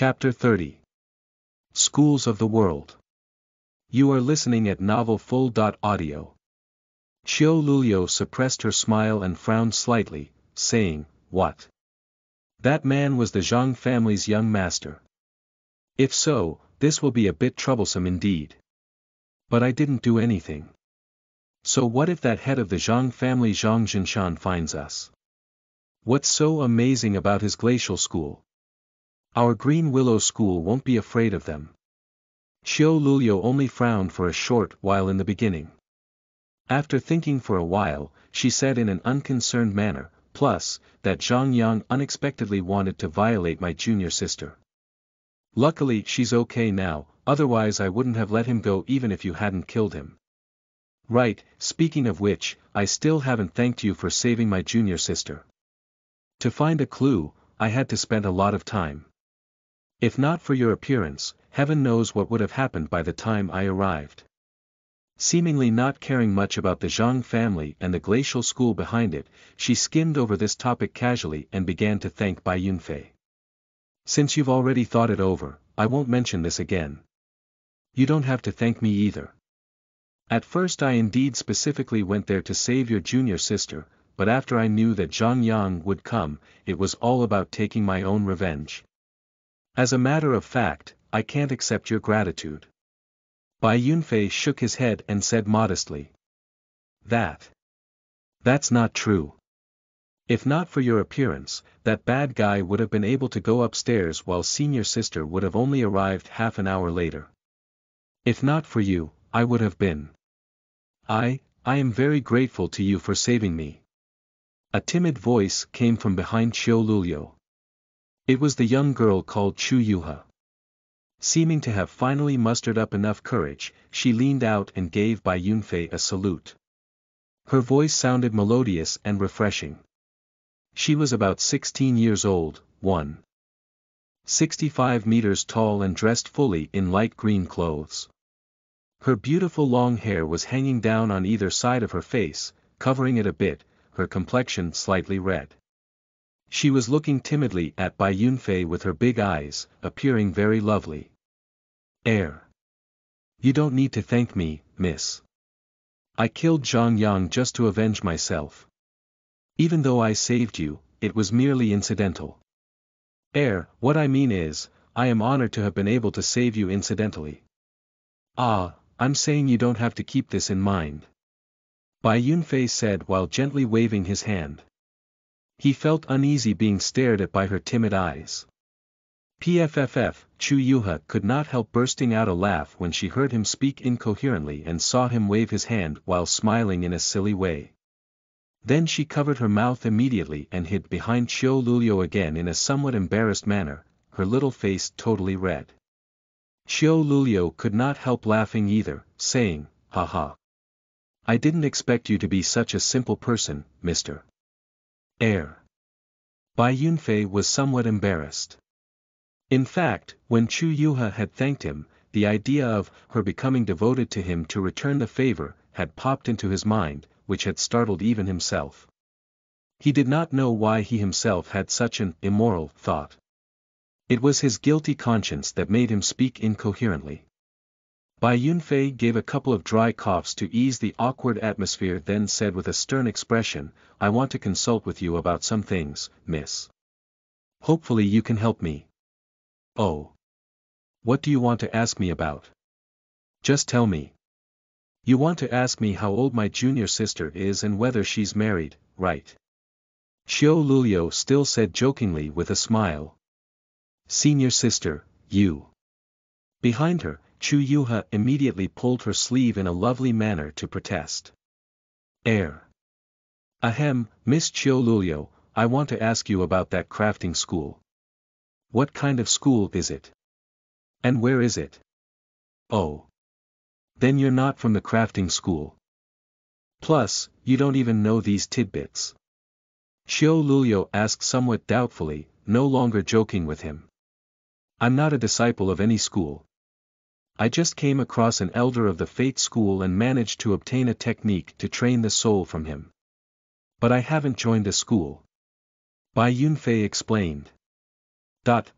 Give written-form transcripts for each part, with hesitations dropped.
Chapter 30. Schools of the World. You are listening at novelfull.audio. Xiao Lulio suppressed her smile and frowned slightly, saying, "What? That man was the Zhang family's young master. If so, this will be a bit troublesome indeed. But I didn't do anything. So what if that head of the Zhang family Zhang Zhinshan finds us? What's so amazing about his glacial school? Our Green Willow school won't be afraid of them." Xiao Lulio only frowned for a short while in the beginning. After thinking for a while, she said in an unconcerned manner, "Plus, that Zhang Yang unexpectedly wanted to violate my junior sister. Luckily she's okay now, otherwise I wouldn't have let him go even if you hadn't killed him. Right, speaking of which, I still haven't thanked you for saving my junior sister. To find a clue, I had to spend a lot of time. If not for your appearance, heaven knows what would have happened by the time I arrived." Seemingly not caring much about the Zhang family and the glacial school behind it, she skimmed over this topic casually and began to thank Bai Yunfei. "Since you've already thought it over, I won't mention this again. You don't have to thank me either. At first I indeed specifically went there to save your junior sister, but after I knew that Zhang Yang would come, it was all about taking my own revenge. As a matter of fact, I can't accept your gratitude." Bai Yunfei shook his head and said modestly. That's not true. If not for your appearance, that bad guy would have been able to go upstairs while senior sister would have only arrived half an hour later. If not for you, I would have been. I am very grateful to you for saving me." A timid voice came from behind Xiao Lulio. It was the young girl called Chu Yuha. Seeming to have finally mustered up enough courage, she leaned out and gave Bai Yunfei a salute. Her voice sounded melodious and refreshing. She was about 16 years old, 165 meters tall and dressed fully in light green clothes. Her beautiful long hair was hanging down on either side of her face, covering it a bit, her complexion slightly red. She was looking timidly at Bai Yunfei with her big eyes, appearing very lovely. You don't need to thank me, miss. I killed Zhang Yang just to avenge myself. Even though I saved you, it was merely incidental. What I mean is, I am honored to have been able to save you incidentally. I'm saying you don't have to keep this in mind," Bai Yunfei said while gently waving his hand. He felt uneasy being stared at by her timid eyes. Pfff, Chu Yuha could not help bursting out a laugh when she heard him speak incoherently and saw him wave his hand while smiling in a silly way. Then she covered her mouth immediately and hid behind Xiao Lulio again in a somewhat embarrassed manner, her little face totally red. Xiao Lulio could not help laughing either, saying, "Haha. I didn't expect you to be such a simple person, Mr. Bai Yunfei was somewhat embarrassed. In fact, when Chu Yuha had thanked him, the idea of her becoming devoted to him to return the favor had popped into his mind, which had startled even himself. He did not know why he himself had such an immoral thought. It was his guilty conscience that made him speak incoherently. Bai Yunfei gave a couple of dry coughs to ease the awkward atmosphere, then said with a stern expression, "I want to consult with you about some things, miss. Hopefully you can help me." "Oh. What do you want to ask me about? Just tell me." "You want to ask me how old my junior sister is and whether she's married, right?" Xiao Lulio still said jokingly with a smile. "Senior sister, you." Behind her, Chu Yuha immediately pulled her sleeve in a lovely manner to protest. "Ahem, Miss Xiao Lulio, I want to ask you about that crafting school. What kind of school is it? And where is it?" "Oh. Then you're not from the crafting school. Plus, you don't even know these tidbits." Xiao Lulio asked somewhat doubtfully, no longer joking with him. "I'm not a disciple of any school. I just came across an elder of the Fate School and managed to obtain a technique to train the soul from him. But I haven't joined a school," Bai Yunfei explained.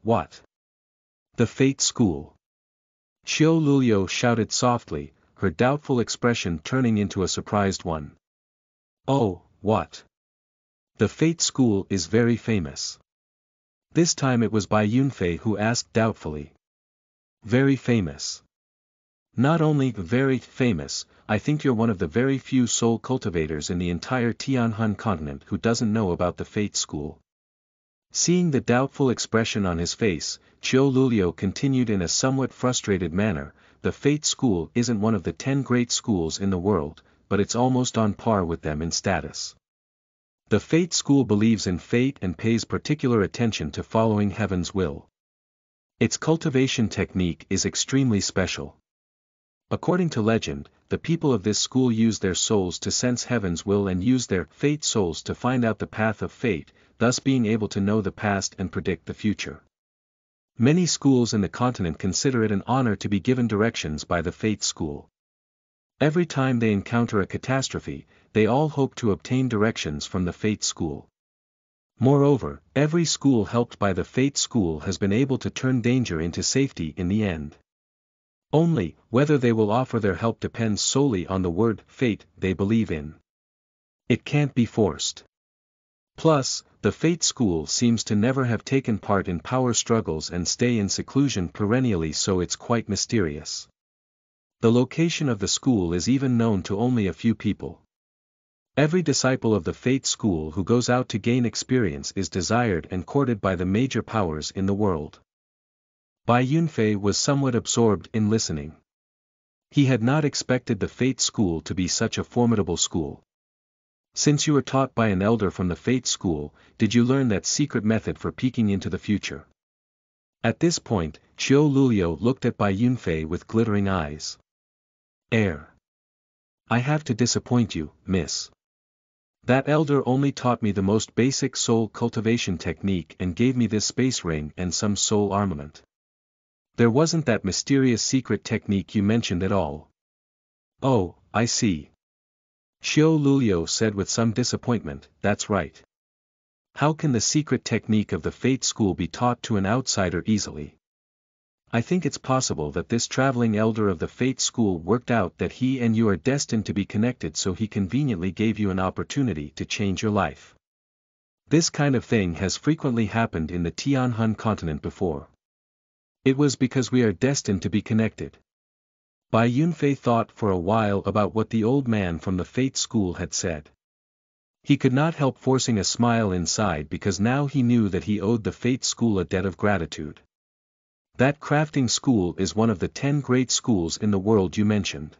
"What? The Fate School. Xiao Luliu shouted softly, her doubtful expression turning into a surprised one. Oh, what? The Fate School is very famous. This time it was Bai Yunfei who asked doubtfully. Very famous. Not only very famous, I think you're one of the very few soul cultivators in the entire Tianhan continent who doesn't know about the Fate School. Seeing the doubtful expression on his face, Qiu Luliu continued in a somewhat frustrated manner, the Fate School isn't one of the 10 great schools in the world, but it's almost on par with them in status. The Fate School believes in fate and pays particular attention to following heaven's will. Its cultivation technique is extremely special. According to legend, the people of this school use their souls to sense heaven's will and use their fate souls to find out the path of fate, thus being able to know the past and predict the future. Many schools in the continent consider it an honor to be given directions by the Fate School. Every time they encounter a catastrophe, they all hope to obtain directions from the Fate School. Moreover, every school helped by the Fate School has been able to turn danger into safety in the end. Only, whether they will offer their help depends solely on the word fate they believe in. It can't be forced. Plus, the Fate School seems to never have taken part in power struggles and stay in seclusion perennially, so it's quite mysterious. The location of the school is even known to only a few people. Every disciple of the Fate School who goes out to gain experience is desired and courted by the major powers in the world. Bai Yunfei was somewhat absorbed in listening. He had not expected the Fate School to be such a formidable school. Since you were taught by an elder from the Fate School, did you learn that secret method for peeking into the future? At this point, Qiu Luliu looked at Bai Yunfei with glittering eyes. I have to disappoint you, miss. That elder only taught me the most basic soul cultivation technique and gave me this space ring and some soul armament. There wasn't that mysterious secret technique you mentioned at all. Oh, I see. Xiu Luliu said with some disappointment, that's right. How can the secret technique of the Fate School be taught to an outsider easily? I think it's possible that this traveling elder of the Fate School worked out that he and you are destined to be connected, so he conveniently gave you an opportunity to change your life. This kind of thing has frequently happened in the Tianhan continent before. It was because we are destined to be connected. Bai Yunfei thought for a while about what the old man from the Fate School had said. He could not help forcing a smile inside because now he knew that he owed the Fate School a debt of gratitude. That crafting school is one of the 10 great schools in the world you mentioned.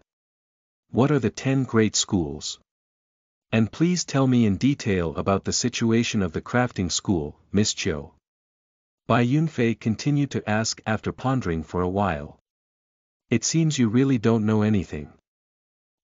What are the 10 great schools? And please tell me in detail about the situation of the crafting school, Miss Qiu. Bai Yunfei continued to ask after pondering for a while. It seems you really don't know anything.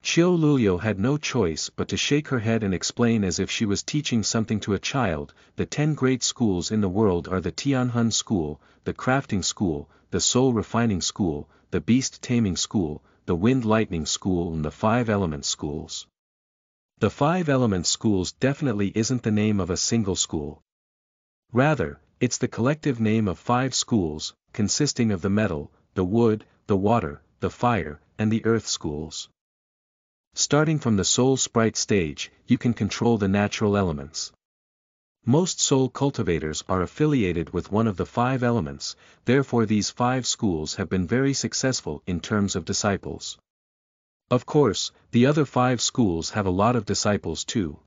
Qiu Luliu had no choice but to shake her head and explain as if she was teaching something to a child. The 10 great schools in the world are the Tianhan School, the Crafting School, the Soul Refining School, the Beast Taming School, the Wind Lightning School and the 5 Elements Schools. The 5 Elements Schools definitely isn't the name of a single school. Rather, it's the collective name of 5 schools, consisting of the metal, the wood, the water, the fire, and the earth schools. Starting from the soul sprite stage, you can control the natural elements. Most soul cultivators are affiliated with one of the 5 elements, therefore these 5 schools have been very successful in terms of disciples. Of course, the other 5 schools have a lot of disciples too.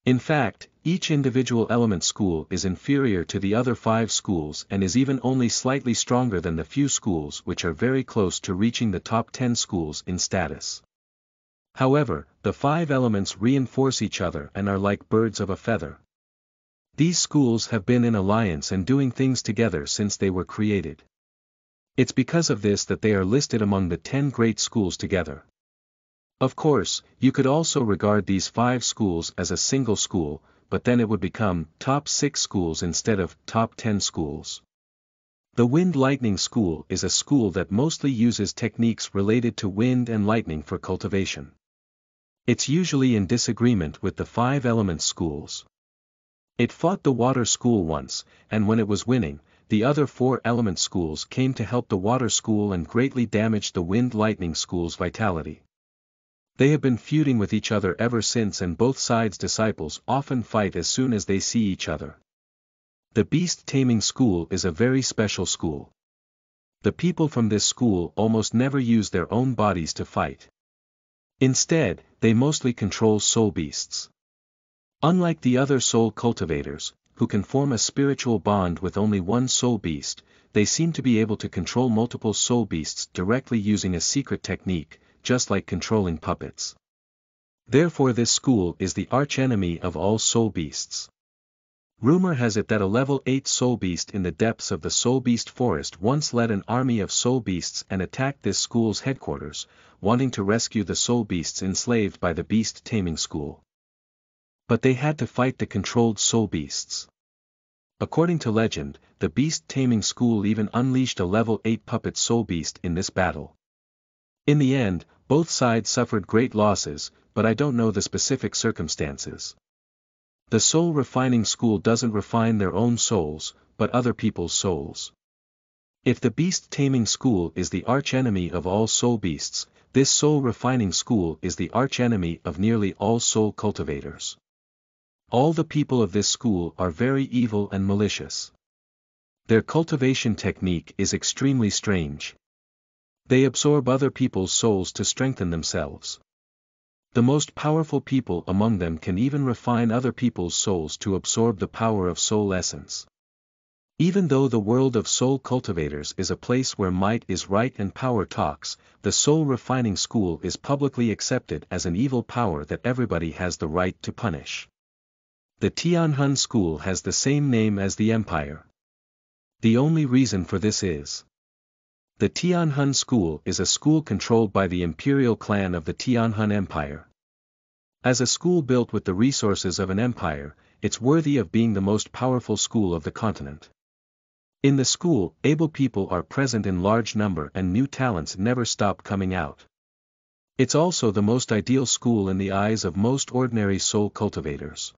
In fact, each individual element school is inferior to the other 5 schools and is even only slightly stronger than the few schools which are very close to reaching the top 10 schools in status. However, the 5 elements reinforce each other and are like birds of a feather. These schools have been in alliance and doing things together since they were created. It's because of this that they are listed among the 10 great schools together. Of course, you could also regard these 5 schools as a single school, but then it would become top 6 schools instead of top 10 schools. The Wind Lightning School is a school that mostly uses techniques related to wind and lightning for cultivation. It's usually in disagreement with the 5 Elements schools. It fought the Water School once, and when it was winning, the other four element schools came to help the water school and greatly damaged the wind lightning school's vitality. They have been feuding with each other ever since, and both sides' disciples often fight as soon as they see each other. The beast taming school is a very special school. The people from this school almost never use their own bodies to fight. Instead, they mostly control soul beasts. Unlike the other soul cultivators, who can form a spiritual bond with only one soul beast, they seem to be able to control multiple soul beasts directly using a secret technique, just like controlling puppets. Therefore this school is the archenemy of all soul beasts. Rumor has it that a level 8 soul beast in the depths of the soul beast forest once led an army of soul beasts and attacked this school's headquarters, wanting to rescue the soul beasts enslaved by the beast taming school. But they had to fight the controlled soul beasts. According to legend, the beast taming school even unleashed a level 8 puppet soul beast in this battle. In the end, both sides suffered great losses, but I don't know the specific circumstances. The soul refining school doesn't refine their own souls, but other people's souls. If the beast taming school is the archenemy of all soul beasts, this soul refining school is the archenemy of nearly all soul cultivators. All the people of this school are very evil and malicious. Their cultivation technique is extremely strange. They absorb other people's souls to strengthen themselves. The most powerful people among them can even refine other people's souls to absorb the power of soul essence. Even though the world of soul cultivators is a place where might is right and power talks, the soul refining school is publicly accepted as an evil power that everybody has the right to punish. The Xuanhuan school has the same name as the empire. The only reason for this is the Xuanhuan school is a school controlled by the imperial clan of the Xuanhuan Empire. As a school built with the resources of an empire, it's worthy of being the most powerful school of the continent. In the school, able people are present in large number and new talents never stop coming out. It's also the most ideal school in the eyes of most ordinary soul cultivators.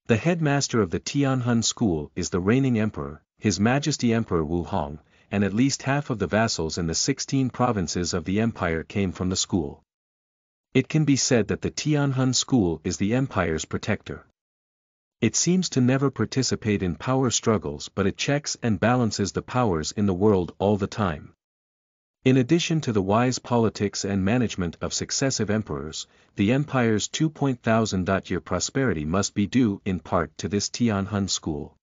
The headmaster of the Xuanhuan school is the reigning emperor, His Majesty Emperor Wu Hong, and at least half of the vassals in the 16 provinces of the empire came from the school. It can be said that the Xuanhuan school is the empire's protector. It seems to never participate in power struggles, but it checks and balances the powers in the world all the time. In addition to the wise politics and management of successive emperors, the empire's 2,000-year prosperity must be due in part to this Xuanhuan school.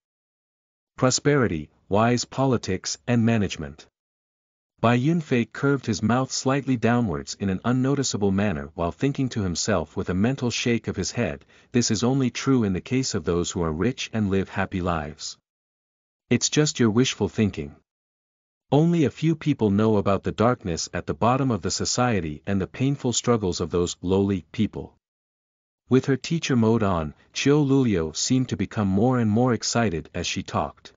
Prosperity, wise politics and management. Bai Yunfei curved his mouth slightly downwards in an unnoticeable manner while thinking to himself with a mental shake of his head, this is only true in the case of those who are rich and live happy lives. It's just your wishful thinking. Only a few people know about the darkness at the bottom of the society and the painful struggles of those lowly people. With her teacher mode on, Qiu Lulio seemed to become more and more excited as she talked.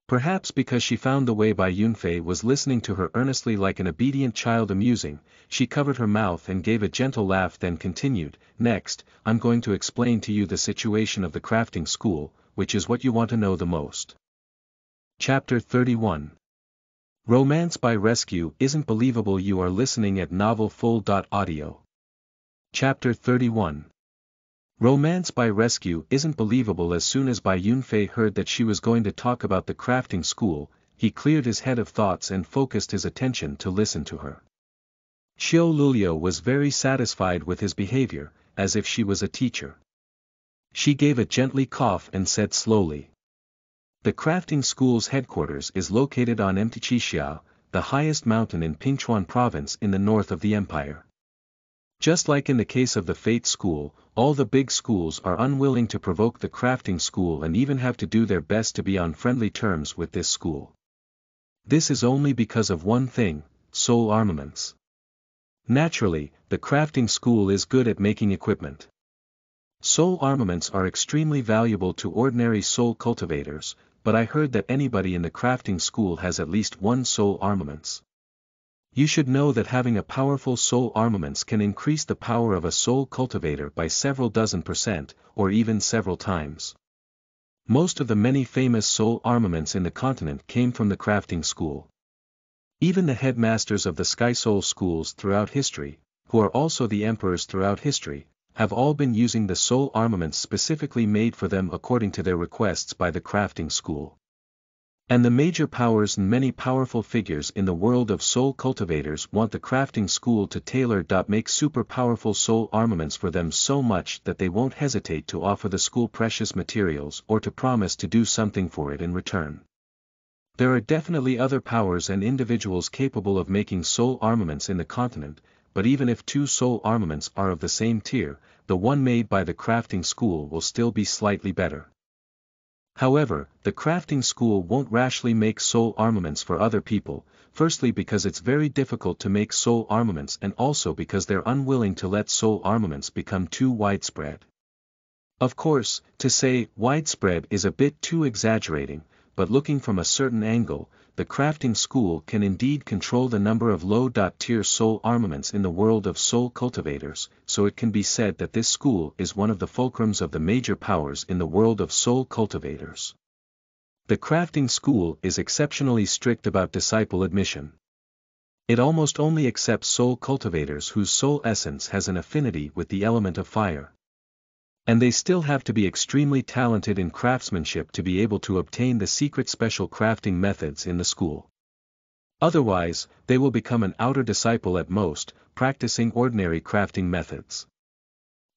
Perhaps because she found the way Bai Yunfei was listening to her earnestly like an obedient child amusing, she covered her mouth and gave a gentle laugh, then continued, "Next, I'm going to explain to you the situation of the crafting school, which is what you want to know the most." Chapter 31. Romance by Rescue Isn't Believable. You are listening at novelfull.audio. Chapter 31. Romance by Rescue Isn't Believable. As soon as Bai Yunfei heard that she was going to talk about the crafting school, he cleared his head of thoughts and focused his attention to listen to her. Qiu Lulio was very satisfied with his behavior, as if she was a teacher. She gave a gently cough and said slowly, "The crafting school's headquarters is located on Mtichixia, the highest mountain in Pingchuan province in the north of the empire. Just like in the case of the Fate School, all the big schools are unwilling to provoke the crafting school and even have to do their best to be on friendly terms with this school. This is only because of one thing, soul armaments. Naturally, the crafting school is good at making equipment. Soul armaments are extremely valuable to ordinary soul cultivators, but I heard that anybody in the crafting school has at least one soul armaments. You should know that having a powerful soul armaments can increase the power of a soul cultivator by several dozen %, or even several times. Most of the many famous soul armaments in the continent came from the crafting school. Even the headmasters of the Sky Soul schools throughout history, who are also the emperors throughout history, have all been using the soul armaments specifically made for them according to their requests by the crafting school. And the major powers and many powerful figures in the world of soul cultivators want the crafting school to make super powerful soul armaments for them so much that they won't hesitate to offer the school precious materials or to promise to do something for it in return. There are definitely other powers and individuals capable of making soul armaments in the continent, but even if two soul armaments are of the same tier, the one made by the crafting school will still be slightly better. However, the crafting school won't rashly make soul armaments for other people, firstly because it's very difficult to make soul armaments and also because they're unwilling to let soul armaments become too widespread. Of course, to say widespread is a bit too exaggerating, but looking from a certain angle, the crafting school can indeed control the number of low-tier soul armaments in the world of soul cultivators, so it can be said that this school is one of the fulcrums of the major powers in the world of soul cultivators. The crafting school is exceptionally strict about disciple admission. It almost only accepts soul cultivators whose soul essence has an affinity with the element of fire. And they still have to be extremely talented in craftsmanship to be able to obtain the secret special crafting methods in the school. Otherwise, they will become an outer disciple at most, practicing ordinary crafting methods.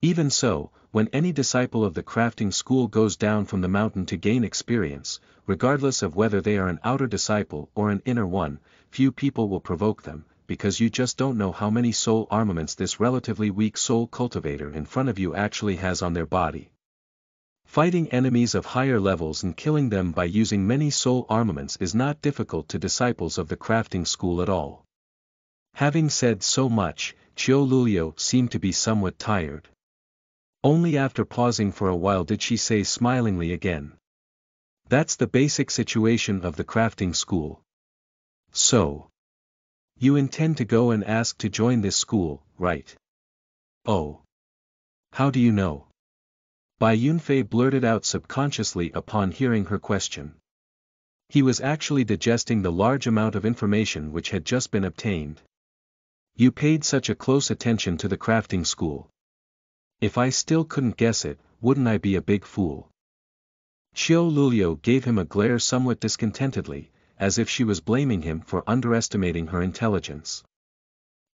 Even so, when any disciple of the crafting school goes down from the mountain to gain experience, regardless of whether they are an outer disciple or an inner one, few people will provoke them, because you just don't know how many soul armaments this relatively weak soul cultivator in front of you actually has on their body. Fighting enemies of higher levels and killing them by using many soul armaments is not difficult to disciples of the crafting school at all. Having said so much, Qiu Lulio seemed to be somewhat tired. Only after pausing for a while did she say smilingly again. That's the basic situation of the crafting school. So, you intend to go and ask to join this school, right? Oh. How do you know? Bai Yunfei blurted out subconsciously upon hearing her question. He was actually digesting the large amount of information which had just been obtained. You paid such a close attention to the crafting school. If I still couldn't guess it, wouldn't I be a big fool? Qiu Lulio gave him a glare somewhat discontentedly, as if she was blaming him for underestimating her intelligence.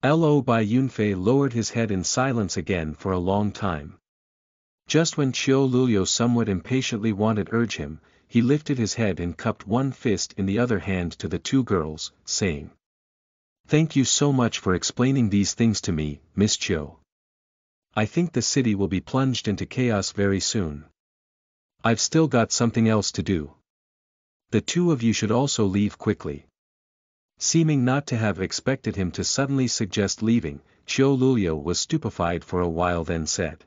Lo Bai Yunfei lowered his head in silence again for a long time. Just when Qiu Lulio somewhat impatiently wanted to urge him, he lifted his head and cupped one fist in the other hand to the two girls, saying, "Thank you so much for explaining these things to me, Miss Qiu. I think the city will be plunged into chaos very soon. I've still got something else to do. The two of you should also leave quickly." Seeming not to have expected him to suddenly suggest leaving, Qiu Lulio was stupefied for a while then said,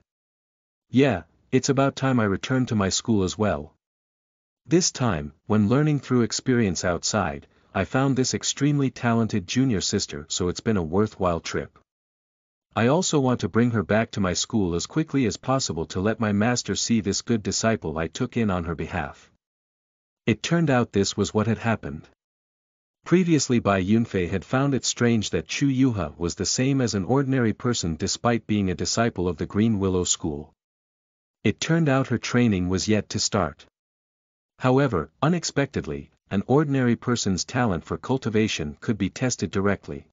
"Yeah, it's about time I returned to my school as well. This time, when learning through experience outside, I found this extremely talented junior sister, so it's been a worthwhile trip. I also want to bring her back to my school as quickly as possible to let my master see this good disciple I took in on her behalf." It turned out this was what had happened. Previously Bai Yunfei had found it strange that Chu Yuha was the same as an ordinary person despite being a disciple of the Green Willow School. It turned out her training was yet to start. However, unexpectedly, an ordinary person's talent for cultivation could be tested directly.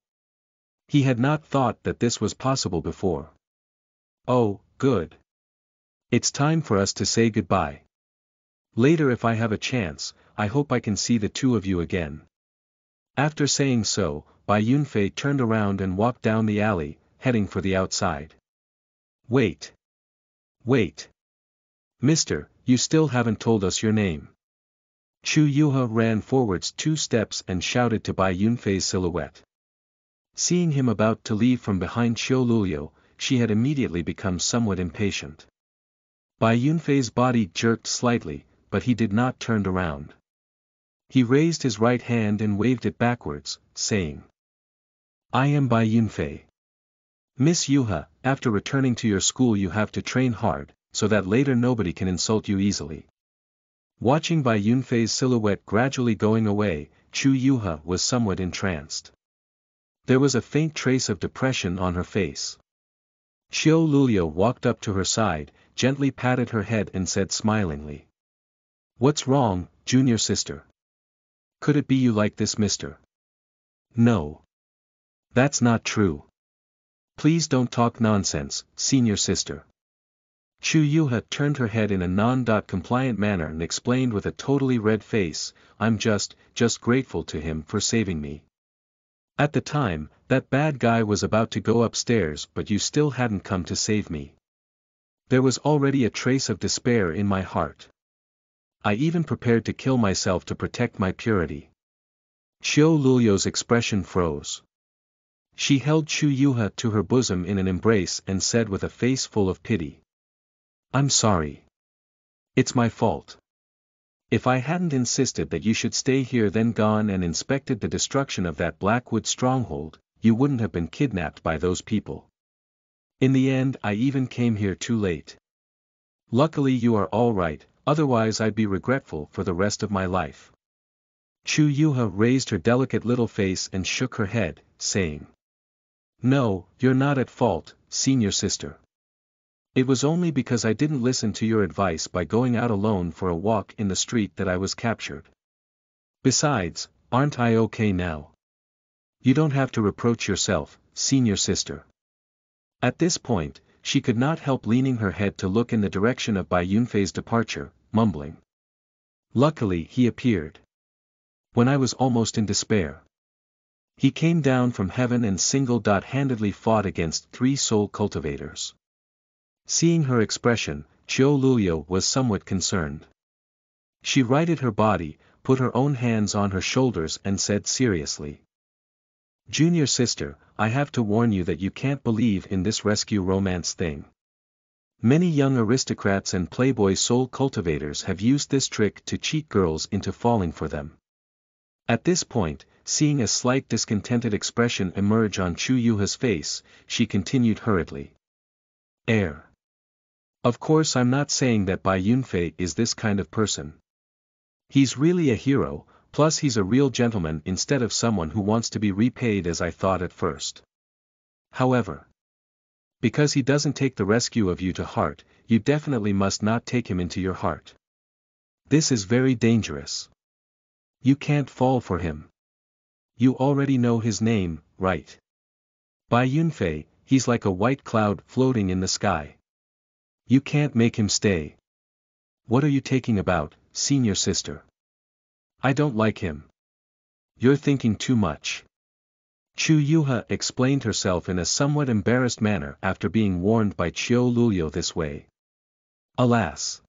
He had not thought that this was possible before. Oh, good. It's time for us to say goodbye. Later if I have a chance, I hope I can see the two of you again. After saying so, Bai Yunfei turned around and walked down the alley, heading for the outside. Wait. Wait. Mister, you still haven't told us your name. Chu Yuha ran forwards 2 steps and shouted to Bai Yunfei's silhouette. Seeing him about to leave from behind Qiu Lulio, she had immediately become somewhat impatient. Bai Yunfei's body jerked slightly, but he did not turn around. He raised his right hand and waved it backwards, saying, "I am Bai Yunfei. Miss Yuha, after returning to your school you have to train hard, so that later nobody can insult you easily. Watching Bai Yunfei's silhouette gradually going away, Chu Yuha was somewhat entranced. There was a faint trace of depression on her face. Xiao Lulio walked up to her side, gently patted her head and said smilingly. "What's wrong, junior sister? Could it be you like this mister?" "No. That's not true. Please don't talk nonsense, senior sister." Chu Yuha turned her head in a non-compliant manner and explained with a totally red face, "I'm just grateful to him for saving me. At the time, that bad guy was about to go upstairs but you still hadn't come to save me. There was already a trace of despair in my heart. I even prepared to kill myself to protect my purity." Xiao Lulio's expression froze. She held Chu Yuha to her bosom in an embrace and said with a face full of pity. "I'm sorry. It's my fault. If I hadn't insisted that you should stay here then gone and inspected the destruction of that Blackwood stronghold, you wouldn't have been kidnapped by those people. In the end I even came here too late. Luckily you are all right, otherwise I'd be regretful for the rest of my life." Chu Yuha raised her delicate little face and shook her head, saying. "No, you're not at fault, senior sister. It was only because I didn't listen to your advice by going out alone for a walk in the street that I was captured. Besides, aren't I okay now? You don't have to reproach yourself, senior sister." At this point, she could not help leaning her head to look in the direction of Bai Yunfei's departure, mumbling. "Luckily he appeared. When I was almost in despair. He came down from heaven and single-handedly fought against 3 soul cultivators." Seeing her expression, Xiao Lulio was somewhat concerned. She righted her body, put her own hands on her shoulders and said seriously. "Junior sister, I have to warn you that you can't believe in this rescue romance thing. Many young aristocrats and playboy soul cultivators have used this trick to cheat girls into falling for them." At this point, seeing a slight discontented expression emerge on Chu Yuha's face, she continued hurriedly. Of course I'm not saying that Bai Yunfei is this kind of person. He's really a hero, plus he's a real gentleman instead of someone who wants to be repaid as I thought at first. However, because he doesn't take the rescue of you to heart, you definitely must not take him into your heart. This is very dangerous. You can't fall for him. You already know his name, right? Bai Yunfei, he's like a white cloud floating in the sky. You can't make him stay. What are you taking about, senior sister? I don't like him. You're thinking too much." Chu Yuha explained herself in a somewhat embarrassed manner after being warned by Xiao Lulio this way. "Alas.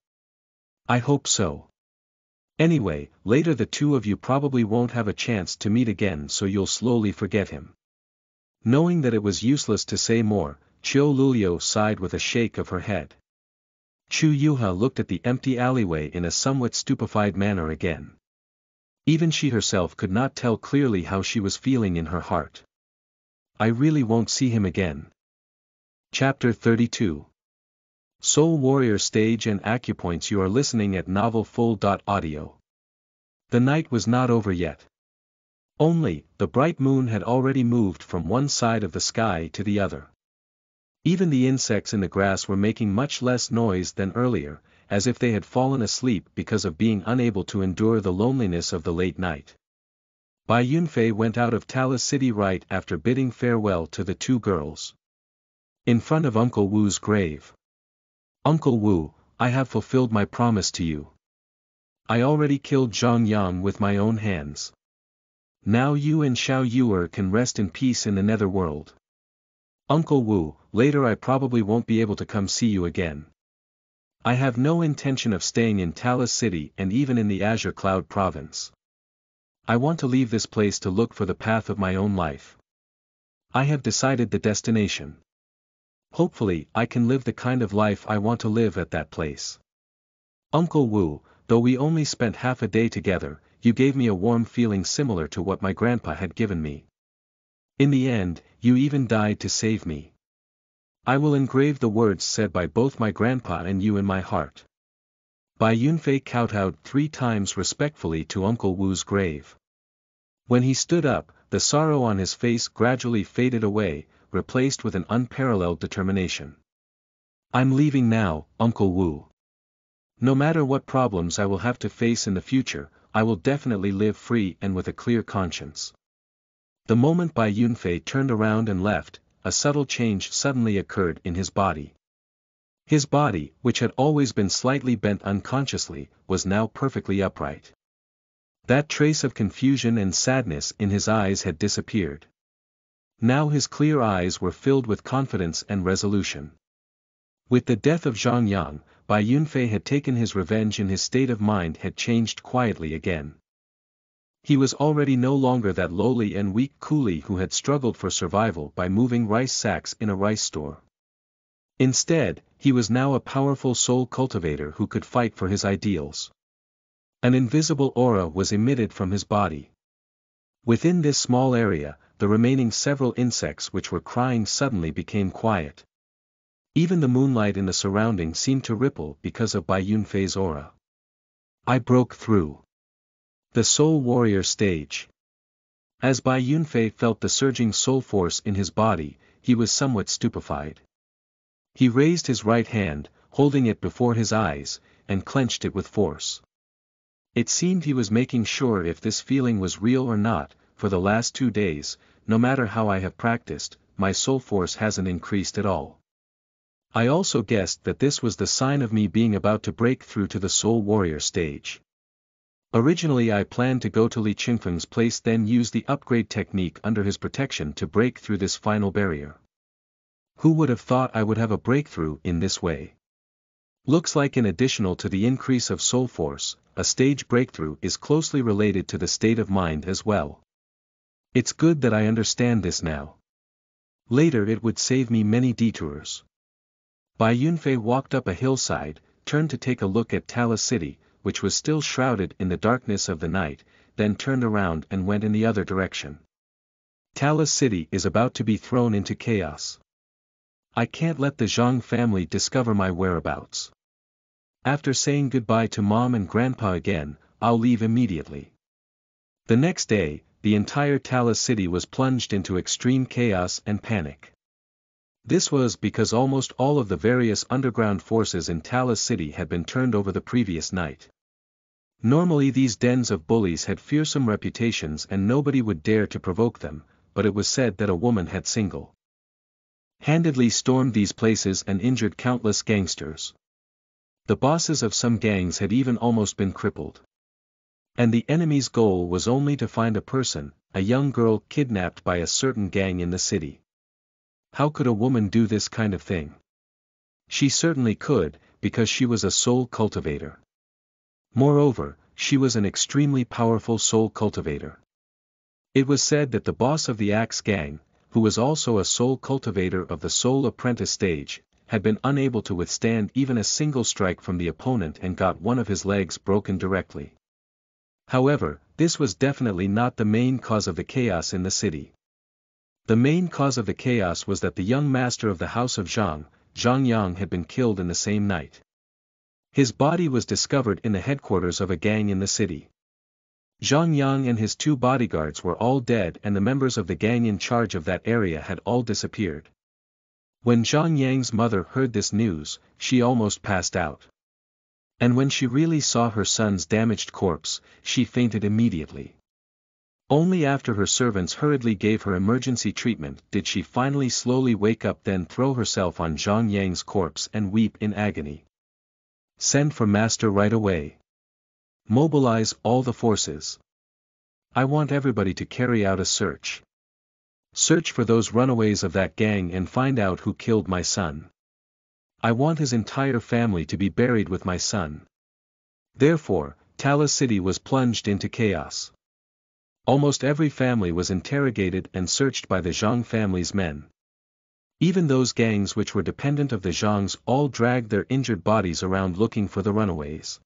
I hope so. Anyway, later the two of you probably won't have a chance to meet again so you'll slowly forget him." Knowing that it was useless to say more, Xiao Lulio sighed with a shake of her head. Chu Yuha looked at the empty alleyway in a somewhat stupefied manner again. Even she herself could not tell clearly how she was feeling in her heart. I really won't see him again. Chapter 32. Soul Warrior Stage and Acupoints. You are listening at novelfull.audio. The night was not over yet. Only, the bright moon had already moved from one side of the sky to the other. Even the insects in the grass were making much less noise than earlier, as if they had fallen asleep because of being unable to endure the loneliness of the late night. Bai Yunfei went out of Talis City right after bidding farewell to the 2 girls. In front of Uncle Wu's grave. "Uncle Wu, I have fulfilled my promise to you. I already killed Zhang Yang with my own hands. Now you and Xiao Yuer can rest in peace in the netherworld. Uncle Wu, later I probably won't be able to come see you again. I have no intention of staying in Talis City and even in the Azure Cloud Province. I want to leave this place to look for the path of my own life. I have decided the destination. Hopefully I can live the kind of life I want to live at that place. Uncle Wu, though we only spent half a day together, you gave me a warm feeling similar to what my grandpa had given me. In the end, you even died to save me. I will engrave the words said by both my grandpa and you in my heart." Bai Yunfei kowtowed 3 times respectfully to Uncle Wu's grave. When he stood up, the sorrow on his face gradually faded away, replaced with an unparalleled determination. I'm leaving now, Uncle Wu. No matter what problems I will have to face in the future, I will definitely live free and with a clear conscience. The moment Bai Yunfei turned around and left, a subtle change suddenly occurred in his body. His body, which had always been slightly bent unconsciously, was now perfectly upright. That trace of confusion and sadness in his eyes had disappeared. Now his clear eyes were filled with confidence and resolution. With the death of Zhang Yang, Bai Yunfei had taken his revenge and his state of mind had changed quietly again. He was already no longer that lowly and weak coolie who had struggled for survival by moving rice sacks in a rice store. Instead, he was now a powerful soul cultivator who could fight for his ideals. An invisible aura was emitted from his body. Within this small area, the remaining several insects which were crying suddenly became quiet. Even the moonlight in the surrounding seemed to ripple because of Bai Yunfei's aura. I broke through. The Soul Warrior Stage. As Bai Yunfei felt the surging soul force in his body, he was somewhat stupefied. He raised his right hand, holding it before his eyes, and clenched it with force. It seemed he was making sure if this feeling was real or not. For the last 2 days, no matter how I have practiced, my soul force hasn't increased at all. I also guessed that this was the sign of me being about to break through to the Soul Warrior stage. Originally I planned to go to Li Qingfeng's place, then use the upgrade technique under his protection to break through this final barrier. Who would have thought I would have a breakthrough in this way? Looks like in addition to the increase of soul force, a stage breakthrough is closely related to the state of mind as well. It's good that I understand this now. Later it would save me many detours. Bai Yunfei walked up a hillside, turned to take a look at Tala City, which was still shrouded in the darkness of the night, then turned around and went in the other direction. Tala City is about to be thrown into chaos. I can't let the Zhang family discover my whereabouts. After saying goodbye to Mom and Grandpa again, I'll leave immediately. The next day, the entire Tala City was plunged into extreme chaos and panic. This was because almost all of the various underground forces in Tala City had been turned over the previous night. Normally these dens of bullies had fearsome reputations and nobody would dare to provoke them, but it was said that a woman had single-handedly stormed these places and injured countless gangsters. The bosses of some gangs had even almost been crippled. And the enemy's goal was only to find a person, a young girl kidnapped by a certain gang in the city. How could a woman do this kind of thing? She certainly could, because she was a soul cultivator. Moreover, she was an extremely powerful soul cultivator. It was said that the boss of the Axe Gang, who was also a soul cultivator of the Soul Apprentice stage, had been unable to withstand even a single strike from the opponent and got one of his legs broken directly. However, this was definitely not the main cause of the chaos in the city. The main cause of the chaos was that the young master of the House of Zhang, Zhang Yang, had been killed in the same night. His body was discovered in the headquarters of a gang in the city. Zhang Yang and his 2 bodyguards were all dead and the members of the gang in charge of that area had all disappeared. When Zhang Yang's mother heard this news, she almost passed out. And when she really saw her son's damaged corpse, she fainted immediately. Only after her servants hurriedly gave her emergency treatment did she finally slowly wake up, then throw herself on Zhang Yang's corpse and weep in agony. Send for Master right away. Mobilize all the forces. I want everybody to carry out a search. Search for those runaways of that gang and find out who killed my son. I want his entire family to be buried with my son. Therefore, Tala City was plunged into chaos. Almost every family was interrogated and searched by the Zhang family's men. Even those gangs which were dependent of the Zhangs all dragged their injured bodies around looking for the runaways.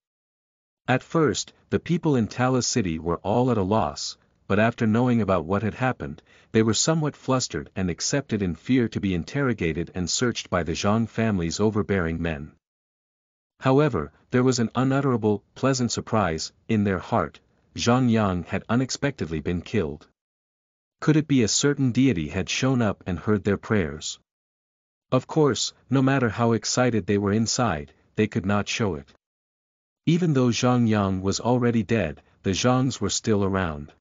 At first, the people in Tala City were all at a loss, but after knowing about what had happened, they were somewhat flustered and accepted in fear to be interrogated and searched by the Zhang family's overbearing men. However, there was an unutterable, pleasant surprise. In their heart, Xuanhuan had unexpectedly been killed. Could it be a certain deity had shown up and heard their prayers? Of course, no matter how excited they were inside, they could not show it. Even though Xuanhuan was already dead, the Zhangs were still around.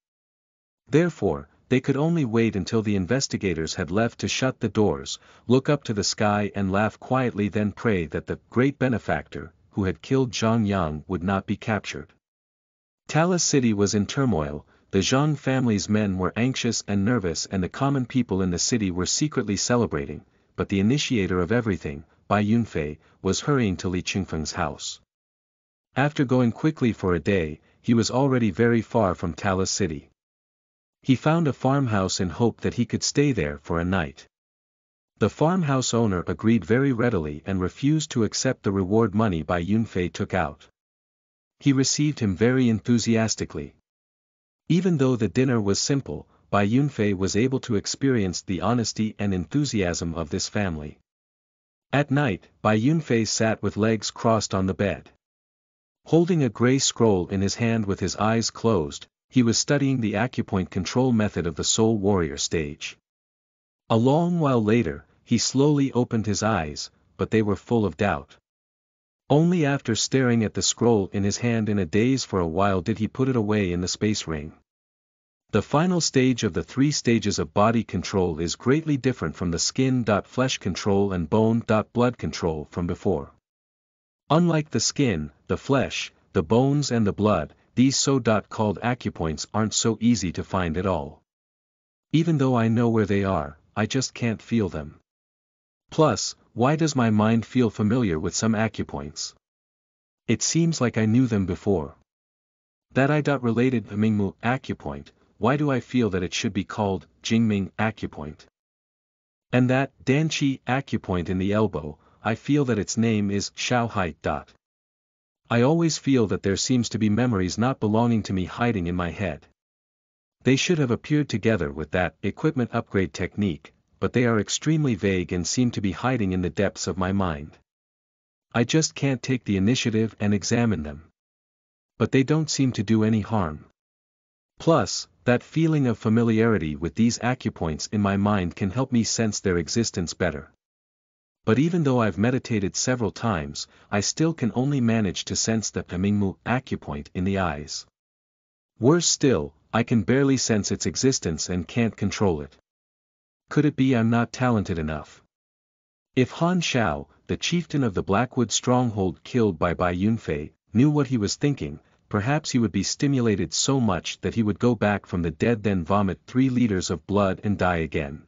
Therefore, they could only wait until the investigators had left to shut the doors, look up to the sky and laugh quietly, then pray that the great benefactor, who had killed Xuanhuan, would not be captured. Talis City was in turmoil. The Zhang family's men were anxious and nervous, and the common people in the city were secretly celebrating, but the initiator of everything, Bai Yunfei, was hurrying to Li Qingfeng's house. After going quickly for a day, he was already very far from Talis City. He found a farmhouse in hope that he could stay there for a night. The farmhouse owner agreed very readily and refused to accept the reward money Bai Yunfei took out. He received him very enthusiastically. Even though the dinner was simple, Bai Yunfei was able to experience the honesty and enthusiasm of this family. At night, Bai Yunfei sat with legs crossed on the bed. Holding a gray scroll in his hand with his eyes closed, he was studying the acupoint control method of the Soul Warrior stage. A long while later, he slowly opened his eyes, but they were full of doubt. Only after staring at the scroll in his hand in a daze for a while did he put it away in the space ring. The final stage of the 3 stages of body control is greatly different from the skin-flesh control and bone-blood control from before. Unlike the skin, the flesh, the bones and the blood, these so-called acupoints aren't so easy to find at all. Even though I know where they are, I just can't feel them. Plus, why does my mind feel familiar with some acupoints? It seems like I knew them before. That I-related Mingmu acupoint, why do I feel that it should be called Jingming acupoint? And that Danqi acupoint in the elbow, I feel that its name is Shaohai. I always feel that there seems to be memories not belonging to me hiding in my head. They should have appeared together with that equipment upgrade technique, but they are extremely vague and seem to be hiding in the depths of my mind. I just can't take the initiative and examine them. But they don't seem to do any harm. Plus, that feeling of familiarity with these acupoints in my mind can help me sense their existence better. But even though I've meditated several times, I still can only manage to sense the Mingmu acupoint in the eyes. Worse still, I can barely sense its existence and can't control it. Could it be I'm not talented enough? If Han Shao, the chieftain of the Blackwood stronghold killed by Bai Yunfei, knew what he was thinking, perhaps he would be stimulated so much that he would go back from the dead, then vomit 3 liters of blood and die again.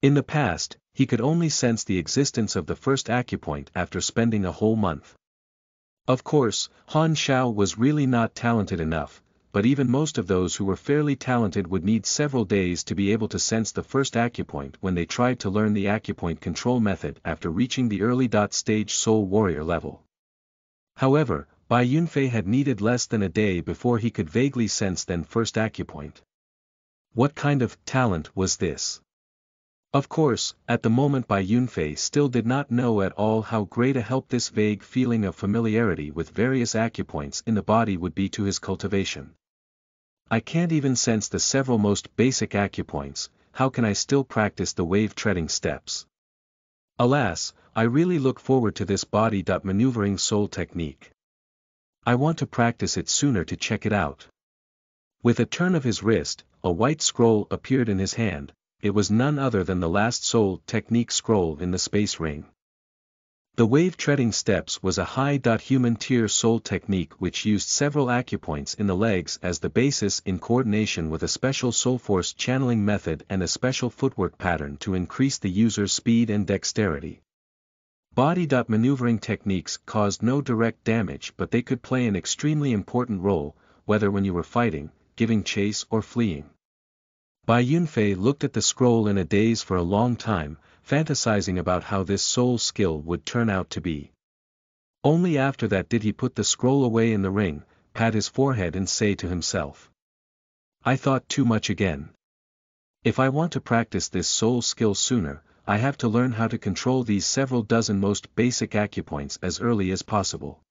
In the past, he could only sense the existence of the first acupoint after spending a whole month. Of course, Han Shao was really not talented enough, but even most of those who were fairly talented would need several days to be able to sense the first acupoint when they tried to learn the acupoint control method after reaching the early stage Soul Warrior level. However, Bai Yunfei had needed less than a day before he could vaguely sense the first acupoint. What kind of talent was this? Of course, at the moment Bai Yunfei still did not know at all how great a help this vague feeling of familiarity with various acupoints in the body would be to his cultivation. I can't even sense the several most basic acupoints, how can I still practice the wave-treading steps? Alas, I really look forward to this body-maneuvering soul technique. I want to practice it sooner to check it out. With a turn of his wrist, a white scroll appeared in his hand. It was none other than the last soul technique scroll in the space ring. The wave-treading steps was a high-human tier soul technique which used several acupoints in the legs as the basis in coordination with a special soul force channeling method and a special footwork pattern to increase the user's speed and dexterity. Body-maneuvering techniques caused no direct damage, but they could play an extremely important role, whether when you were fighting, giving chase or fleeing. Bai Yunfei looked at the scroll in a daze for a long time, fantasizing about how this soul skill would turn out to be. Only after that did he put the scroll away in the ring, pat his forehead and say to himself, I thought too much again. If I want to practice this soul skill sooner, I have to learn how to control these several dozen most basic acupoints as early as possible.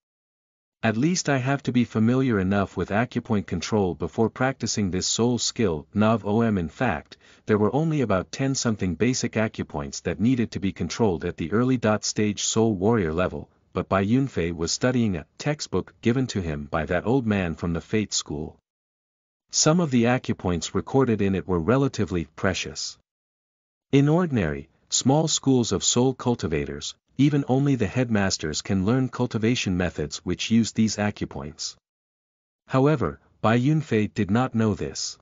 At least I have to be familiar enough with acupoint control before practicing this soul skill. Nav Om. In fact, there were only about 10-something basic acupoints that needed to be controlled at the early stage soul warrior level, but Bai Yunfei was studying a textbook given to him by that old man from the Fate School. Some of the acupoints recorded in it were relatively precious. In ordinary, small schools of soul cultivators, even only the headmasters can learn cultivation methods which use these acupoints. However, Bai Yunfei did not know this.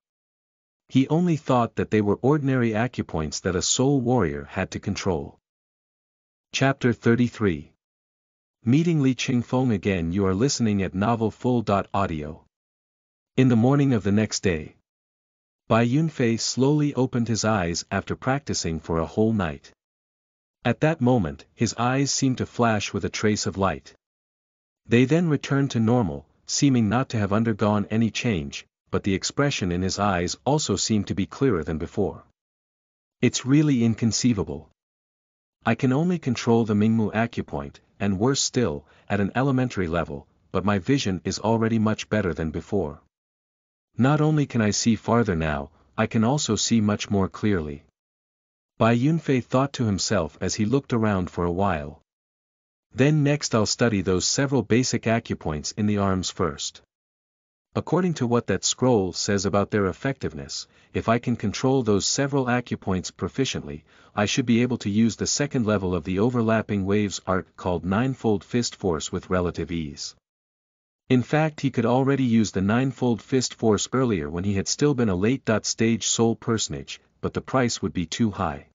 He only thought that they were ordinary acupoints that a soul warrior had to control. Chapter 33. Meeting Li Qingfeng again. You are listening at novelfull.audio. In the morning of the next day, Bai Yunfei slowly opened his eyes after practicing for a whole night. At that moment, his eyes seemed to flash with a trace of light. They then returned to normal, seeming not to have undergone any change, but the expression in his eyes also seemed to be clearer than before. It's really inconceivable. I can only control the Mingmu acupoint, and worse still, at an elementary level, but my vision is already much better than before. Not only can I see farther now, I can also see much more clearly. Bai Yunfei thought to himself as he looked around for a while. Then next I'll study those several basic acupoints in the arms first. According to what that scroll says about their effectiveness, if I can control those several acupoints proficiently, I should be able to use the second level of the overlapping waves art called ninefold fist force with relative ease. In fact, he could already use the ninefold fist force earlier when he had still been a late stage soul personage, but the price would be too high.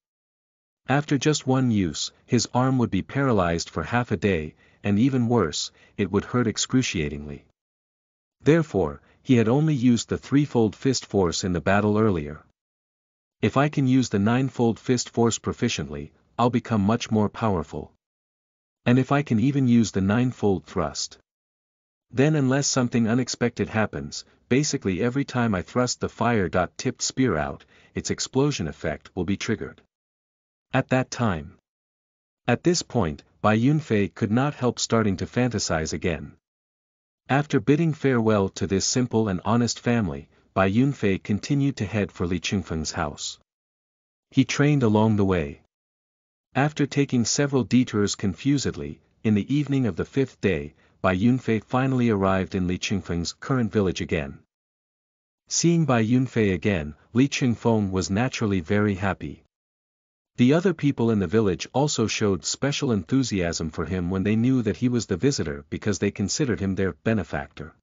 After just one use, his arm would be paralyzed for half a day, and even worse, it would hurt excruciatingly. Therefore, he had only used the threefold fist force in the battle earlier. If I can use the ninefold fist force proficiently, I'll become much more powerful. And if I can even use the ninefold thrust, then unless something unexpected happens, basically every time I thrust the fire-tipped spear out, its explosion effect will be triggered. At that time. At this point, Bai Yunfei could not help starting to fantasize again. After bidding farewell to this simple and honest family, Bai Yunfei continued to head for Li Qingfeng's house. He trained along the way. After taking several detours confusedly, in the evening of the 5th day, Bai Yunfei finally arrived in Li Qingfeng's current village again. Seeing Bai Yunfei again, Li Qingfeng was naturally very happy. The other people in the village also showed special enthusiasm for him when they knew that he was the visitor because they considered him their benefactor.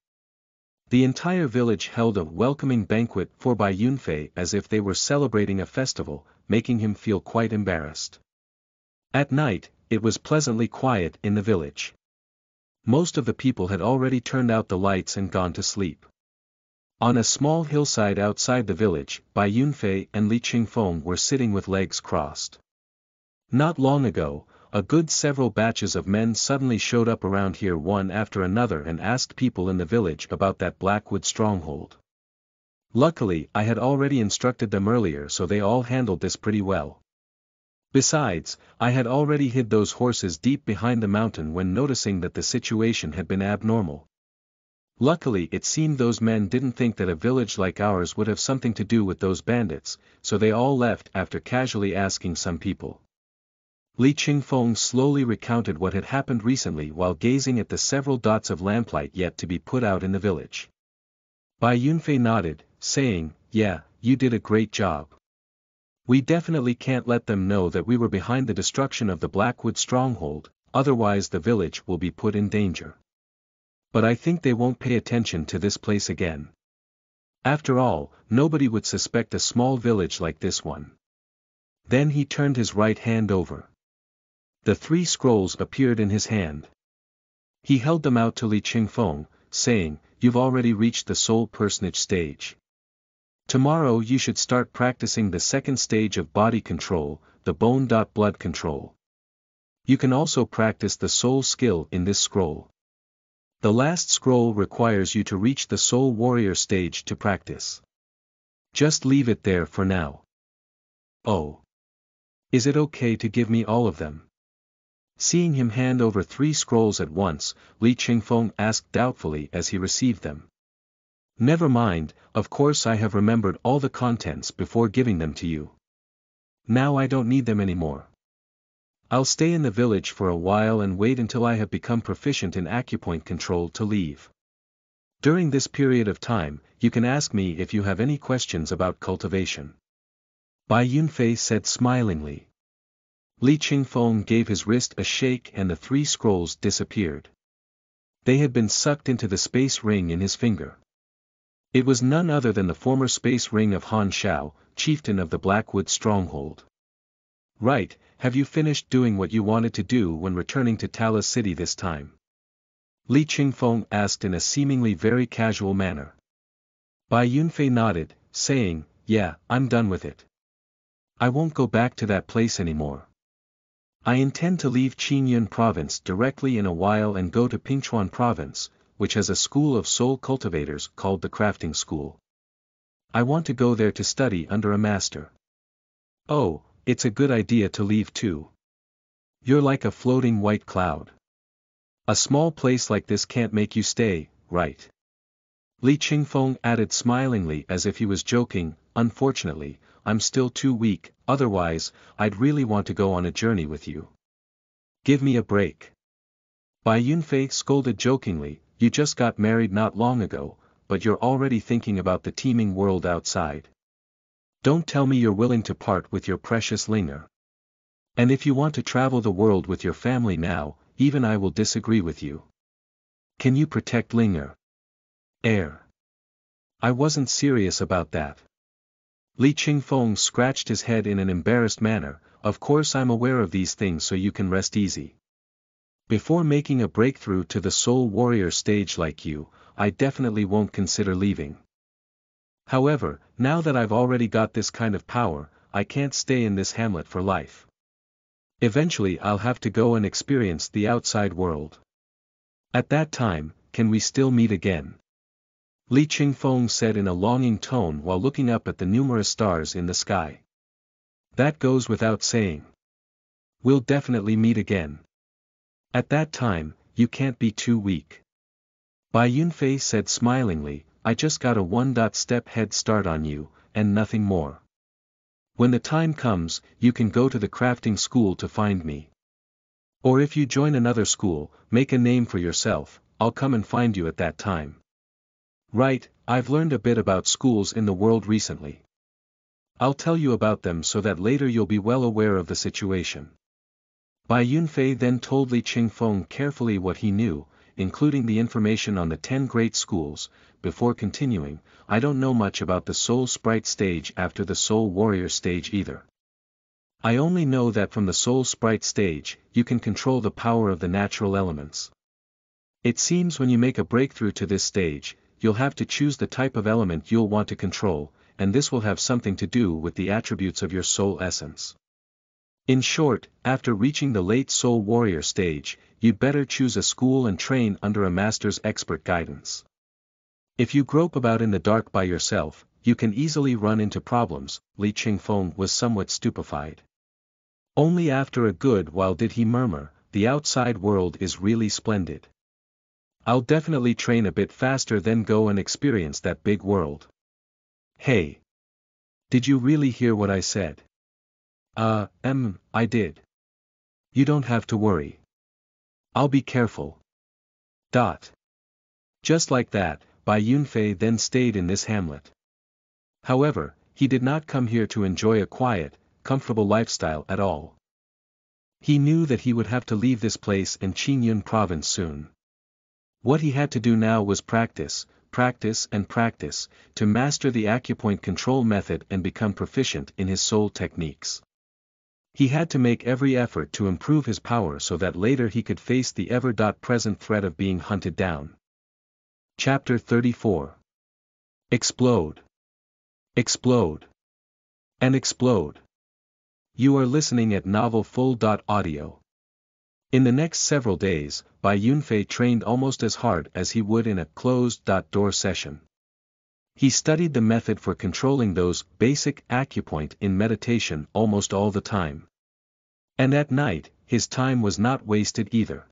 The entire village held a welcoming banquet for Bai Yunfei as if they were celebrating a festival, making him feel quite embarrassed. At night, it was pleasantly quiet in the village. Most of the people had already turned out the lights and gone to sleep. On a small hillside outside the village, Bai Yunfei and Li Qingfeng were sitting with legs crossed. Not long ago, a good several batches of men suddenly showed up around here one after another and asked people in the village about that Blackwood stronghold. Luckily, I had already instructed them earlier, so they all handled this pretty well. Besides, I had already hid those horses deep behind the mountain when noticing that the situation had been abnormal. Luckily, it seemed those men didn't think that a village like ours would have something to do with those bandits, so they all left after casually asking some people. Li Qingfeng slowly recounted what had happened recently while gazing at the several dots of lamplight yet to be put out in the village. Bai Yunfei nodded, saying, "Yeah, you did a great job. We definitely can't let them know that we were behind the destruction of the Blackwood stronghold, otherwise the village will be put in danger. But I think they won't pay attention to this place again. After all, nobody would suspect a small village like this one." Then he turned his right hand over. The 3 scrolls appeared in his hand. He held them out to Li Qingfeng, saying, "You've already reached the soul personage stage. Tomorrow you should start practicing the second stage of body control, the bone-blood control. You can also practice the soul skill in this scroll. The last scroll requires you to reach the soul warrior stage to practice. Just leave it there for now." "Oh. Is it okay to give me all of them? Seeing him hand over 3 scrolls at once, Li Qingfeng asked doubtfully as he received them. Never mind, of course I have remembered all the contents before giving them to you. Now I don't need them anymore. I'll stay in the village for a while and wait until I have become proficient in acupoint control to leave. During this period of time, you can ask me if you have any questions about cultivation. Bai Yunfei said smilingly. Li Qingfeng gave his wrist a shake and the 3 scrolls disappeared. They had been sucked into the space ring in his finger. It was none other than the former space ring of Han Shao, chieftain of the Blackwood stronghold. Right, have you finished doing what you wanted to do when returning to Tala City this time? Li Qingfeng asked in a seemingly very casual manner. Bai Yunfei nodded, saying, yeah, I'm done with it. I won't go back to that place anymore. I intend to leave Qingyun province directly in a while and go to Pingchuan province, which has a school of soul cultivators called the Crafting School. I want to go there to study under a master. Oh, it's a good idea to leave too. You're like a floating white cloud. A small place like this can't make you stay, right? Li Qingfeng added smilingly as if he was joking, unfortunately, I'm still too weak, otherwise, I'd really want to go on a journey with you. Give me a break. Bai Yunfei scolded jokingly, you just got married not long ago, but you're already thinking about the teeming world outside. Don't tell me you're willing to part with your precious Linger. And if you want to travel the world with your family now, even I will disagree with you. Can you protect Linger? I wasn't serious about that. Li Qingfeng scratched his head in an embarrassed manner, of course I'm aware of these things so you can rest easy. Before making a breakthrough to the soul warrior stage like you, I definitely won't consider leaving. However, now that I've already got this kind of power, I can't stay in this hamlet for life. Eventually I'll have to go and experience the outside world. At that time, can we still meet again? Li Qingfeng said in a longing tone while looking up at the numerous stars in the sky. That goes without saying. We'll definitely meet again. At that time, you can't be too weak. Bai Yunfei said smilingly, I just got a one-step head start on you, and nothing more. When the time comes, you can go to the crafting school to find me. Or if you join another school, make a name for yourself, I'll come and find you at that time. Right, I've learned a bit about schools in the world recently. I'll tell you about them so that later you'll be well aware of the situation. Bai Yunfei then told Li Qingfeng carefully what he knew, including the information on the 10 great schools. Before continuing, I don't know much about the Soul Sprite stage after the Soul Warrior stage either. I only know that from the Soul Sprite stage, you can control the power of the natural elements. It seems when you make a breakthrough to this stage, you'll have to choose the type of element you'll want to control, and this will have something to do with the attributes of your soul essence. In short, after reaching the late Soul Warrior stage, you'd better choose a school and train under a master's expert guidance. If you grope about in the dark by yourself, you can easily run into problems. Li Qingfeng was somewhat stupefied. Only after a good while did he murmur, the outside world is really splendid. I'll definitely train a bit faster then go and experience that big world. Hey! Did you really hear what I said? I did. You don't have to worry. I'll be careful. Just like that, Bai Yunfei then stayed in this hamlet. However, he did not come here to enjoy a quiet, comfortable lifestyle at all. He knew that he would have to leave this place in Qingyun province soon. What he had to do now was practice, to master the acupoint control method and become proficient in his soul techniques. He had to make every effort to improve his power so that later he could face the ever-present threat of being hunted down. Chapter 34. Explode. Explode. And explode. You are listening at novelfull.audio. In the next several days, Bai Yunfei trained almost as hard as he would in a closed-door session. He studied the method for controlling those basic acupoint in meditation almost all the time. And at night, his time was not wasted either.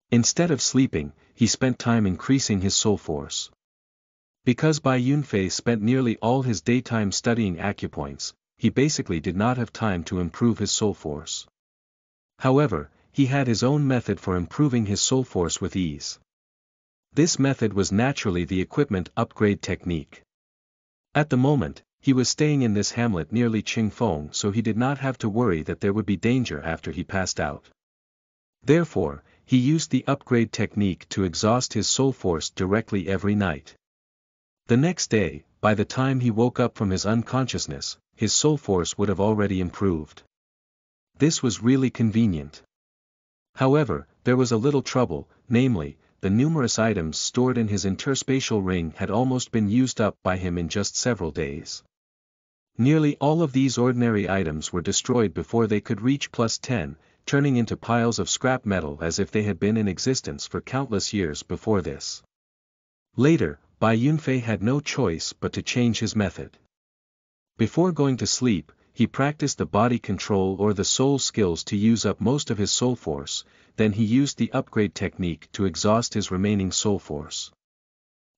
Instead of sleeping, he spent time increasing his soul force. Because Bai Yunfei spent nearly all his daytime studying acupoints, he basically did not have time to improve his soul force. However, he had his own method for improving his soul force with ease. This method was naturally the equipment upgrade technique. At the moment, he was staying in this hamlet near Qingfeng, so he did not have to worry that there would be danger after he passed out. Therefore, he used the upgrade technique to exhaust his soul force directly every night. The next day, by the time he woke up from his unconsciousness, his soul force would have already improved. This was really convenient. However, there was a little trouble, namely, the numerous items stored in his interspatial ring had almost been used up by him in just several days. Nearly all of these ordinary items were destroyed before they could reach +10, turning into piles of scrap metal as if they had been in existence for countless years before this. Later, Bai Yunfei had no choice but to change his method. Before going to sleep, he practiced the body control or the soul skills to use up most of his soul force, then he used the upgrade technique to exhaust his remaining soul force.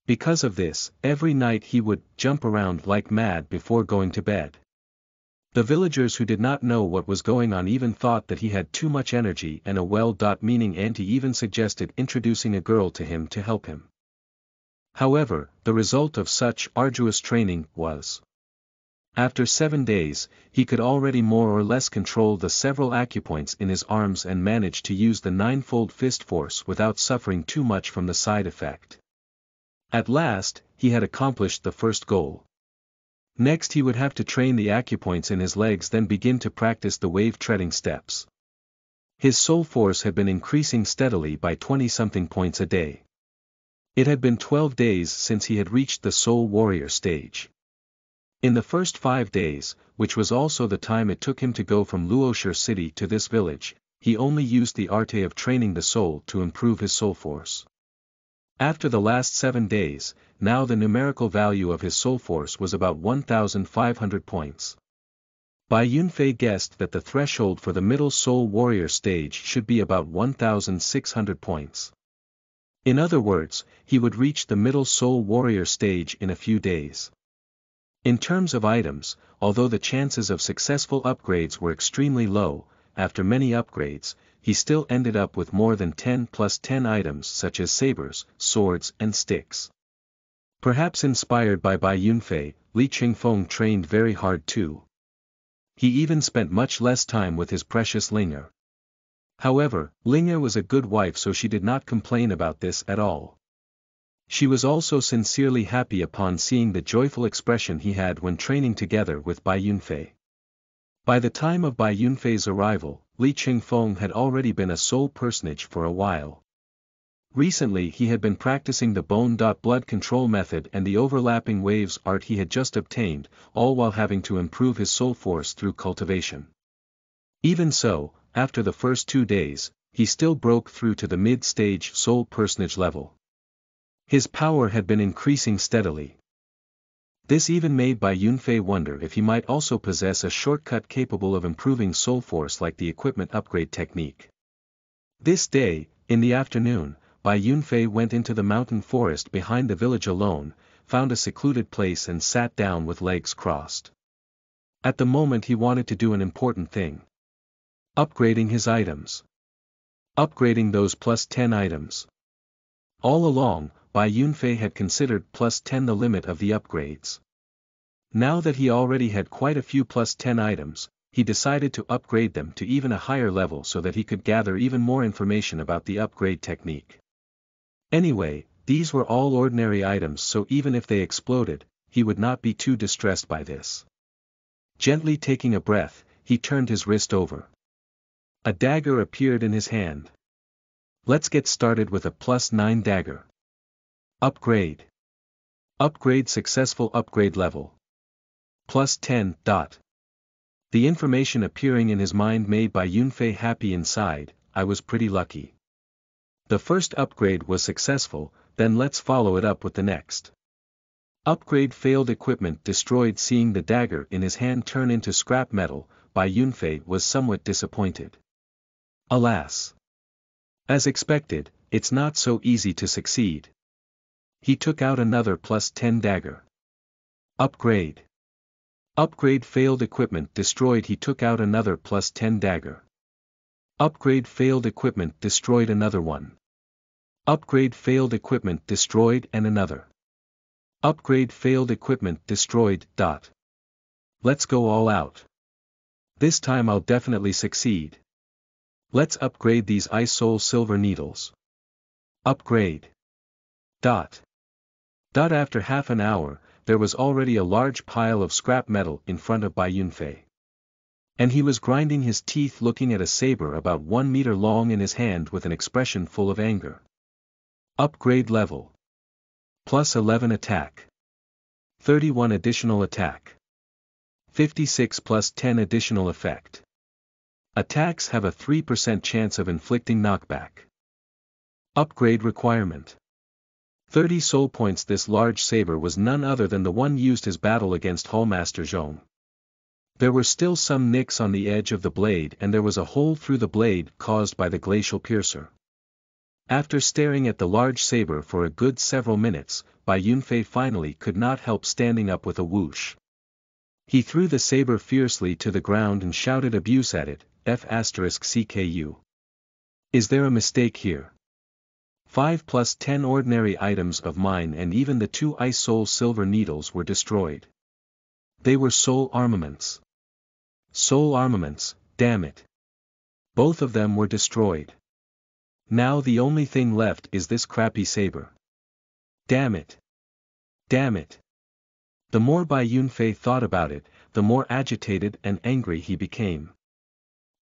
Because of this, every night he would jump around like mad before going to bed. The villagers who did not know what was going on even thought that he had too much energy and a well-meaning auntie even suggested introducing a girl to him to help him. However, the result of such arduous training was, after 7 days, he could already more or less control the several acupoints in his arms and manage to use the 9-fold fist force without suffering too much from the side effect. At last, he had accomplished the first goal. Next he would have to train the acupoints in his legs, then begin to practice the wave-treading steps. His soul force had been increasing steadily by 20-something points a day. It had been 12 days since he had reached the soul warrior stage. In the first 5 days, which was also the time it took him to go from Luoshi city to this village, he only used the art of training the soul to improve his soul force. After the last 7 days, now the numerical value of his soul force was about 1,500 points. Bai Yunfei guessed that the threshold for the middle soul warrior stage should be about 1,600 points. In other words, he would reach the middle soul warrior stage in a few days. In terms of items, although the chances of successful upgrades were extremely low, after many upgrades, he still ended up with more than 10 plus 10 items such as sabers, swords and sticks. Perhaps inspired by Bai Yunfei, Li Qingfeng trained very hard too. He even spent much less time with his precious Linge. However, Linge was a good wife, so she did not complain about this at all. She was also sincerely happy upon seeing the joyful expression he had when training together with Bai Yunfei. By the time of Bai Yunfei's arrival, Li Qingfeng had already been a sole personage for a while. Recently he had been practicing the bone-blood control method and the overlapping waves art he had just obtained, all while having to improve his soul force through cultivation. Even so, after the first 2 days, he still broke through to the mid-stage soul personage level. His power had been increasing steadily. This even made Bai Yunfei wonder if he might also possess a shortcut capable of improving soul force like the equipment upgrade technique. This day, in the afternoon, Bai Yunfei went into the mountain forest behind the village alone, found a secluded place and sat down with legs crossed. At the moment he wanted to do an important thing. Upgrading his items. Upgrading those plus 10 items. All along, Bai Yunfei had considered plus 10 the limit of the upgrades. Now that he already had quite a few plus 10 items, he decided to upgrade them to even a higher level so that he could gather even more information about the upgrade technique. Anyway, these were all ordinary items, so even if they exploded, he would not be too distressed by this. Gently taking a breath, he turned his wrist over. A dagger appeared in his hand. Let's get started with a plus 9 dagger. Upgrade. Upgrade successful upgrade level. Plus 10. The information appearing in his mind made Bai Yunfei happy inside. I was pretty lucky. The first upgrade was successful, then let's follow it up with the next. Upgrade failed equipment destroyed. Seeing the dagger in his hand turn into scrap metal, Bai Yunfei was somewhat disappointed. Alas! As expected, it's not so easy to succeed. He took out another +10 dagger. Upgrade. Upgrade failed equipment destroyed. He took out another +10 dagger. Upgrade failed equipment destroyed. Another one. Upgrade failed equipment destroyed and another. Upgrade failed equipment destroyed. Let's go all out. This time I'll definitely succeed. Let's upgrade these Ice Soul Silver Needles. Upgrade. After half an hour, there was already a large pile of scrap metal in front of Bai Yunfei. And he was grinding his teeth looking at a saber about 1 meter long in his hand with an expression full of anger. Upgrade level. +11 attack. 31 additional attack. 56 +10 additional effect. Attacks have a 3% chance of inflicting knockback. Upgrade requirement. 30 soul points. This large saber was none other than the one used his battle against Hallmaster Zhong. There were still some nicks on the edge of the blade and there was a hole through the blade caused by the glacial piercer. After staring at the large saber for a good several minutes, Bai Yunfei finally could not help standing up with a whoosh. He threw the saber fiercely to the ground and shouted abuse at it, F***CKU. Is there a mistake here? 5 + 10 ordinary items of mine and even the 2 Ice Soul Silver Needles were destroyed. They were soul armaments. Soul armaments, damn it. Both of them were destroyed. Now the only thing left is this crappy saber. Damn it. Damn it. The more Bai Yunfei thought about it, the more agitated and angry he became.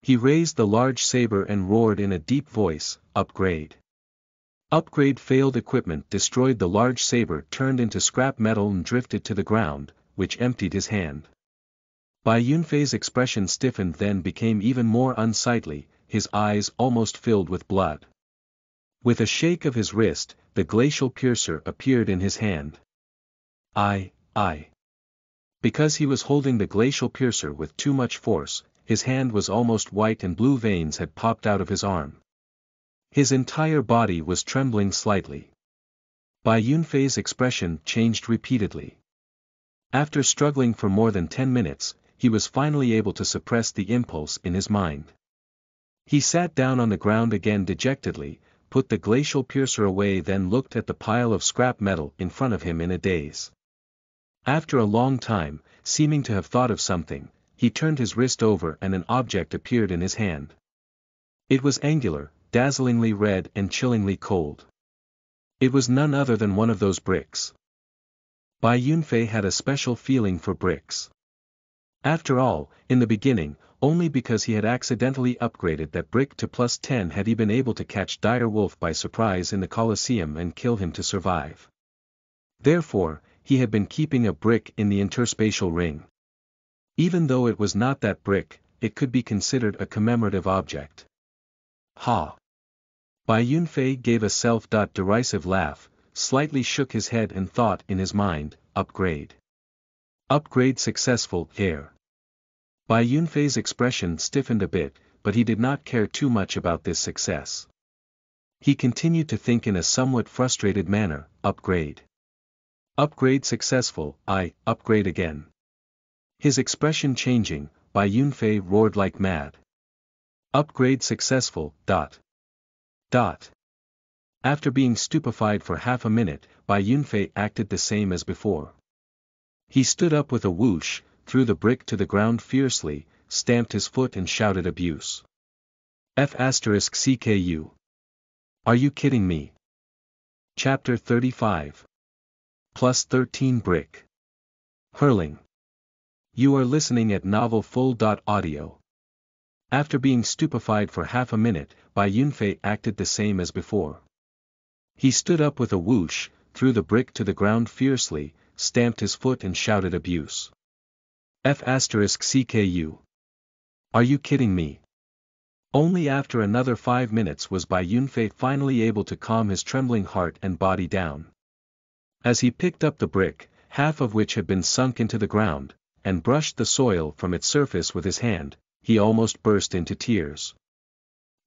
He raised the large saber and roared in a deep voice, upgrade. Upgrade failed equipment destroyed. The large saber turned into scrap metal and drifted to the ground, which emptied his hand. Bai Yunfei's expression stiffened then became even more unsightly, his eyes almost filled with blood. With a shake of his wrist, the glacial piercer appeared in his hand. Because he was holding the glacial piercer with too much force, his hand was almost white and blue veins had popped out of his arm. His entire body was trembling slightly. Bai Yunfei's expression changed repeatedly. After struggling for more than 10 minutes, he was finally able to suppress the impulse in his mind. He sat down on the ground again dejectedly, put the glacial piercer away, then looked at the pile of scrap metal in front of him in a daze. After a long time, seeming to have thought of something, he turned his wrist over and an object appeared in his hand. It was angular, dazzlingly red and chillingly cold. It was none other than one of those bricks. Bai Yunfei had a special feeling for bricks. After all, in the beginning, only because he had accidentally upgraded that brick to +10 had he been able to catch Dire Wolf by surprise in the Colosseum and kill him to survive. Therefore, he had been keeping a brick in the interspatial ring. Even though it was not that brick, it could be considered a commemorative object. Ha! Bai Yunfei gave a self-derisive laugh, slightly shook his head and thought in his mind, upgrade. Upgrade successful, here. Bai Yunfei's expression stiffened a bit, but he did not care too much about this success. He continued to think in a somewhat frustrated manner, upgrade. Upgrade successful, upgrade again. His expression changing, Bai Yunfei roared like mad. Upgrade successful, ... After being stupefied for half a minute, Bai Yunfei acted the same as before. He stood up with a whoosh, threw the brick to the ground fiercely, stamped his foot and shouted abuse. F***CKU. Are you kidding me? Chapter 35. +13 brick. Hurling. You are listening at novelfull.audio. After being stupefied for half a minute, Bai Yunfei acted the same as before. He stood up with a whoosh, threw the brick to the ground fiercely, stamped his foot and shouted abuse. F***CKU. Are you kidding me? Only after another 5 minutes was Bai Yunfei finally able to calm his trembling heart and body down. As he picked up the brick, half of which had been sunk into the ground, and brushed the soil from its surface with his hand, he almost burst into tears.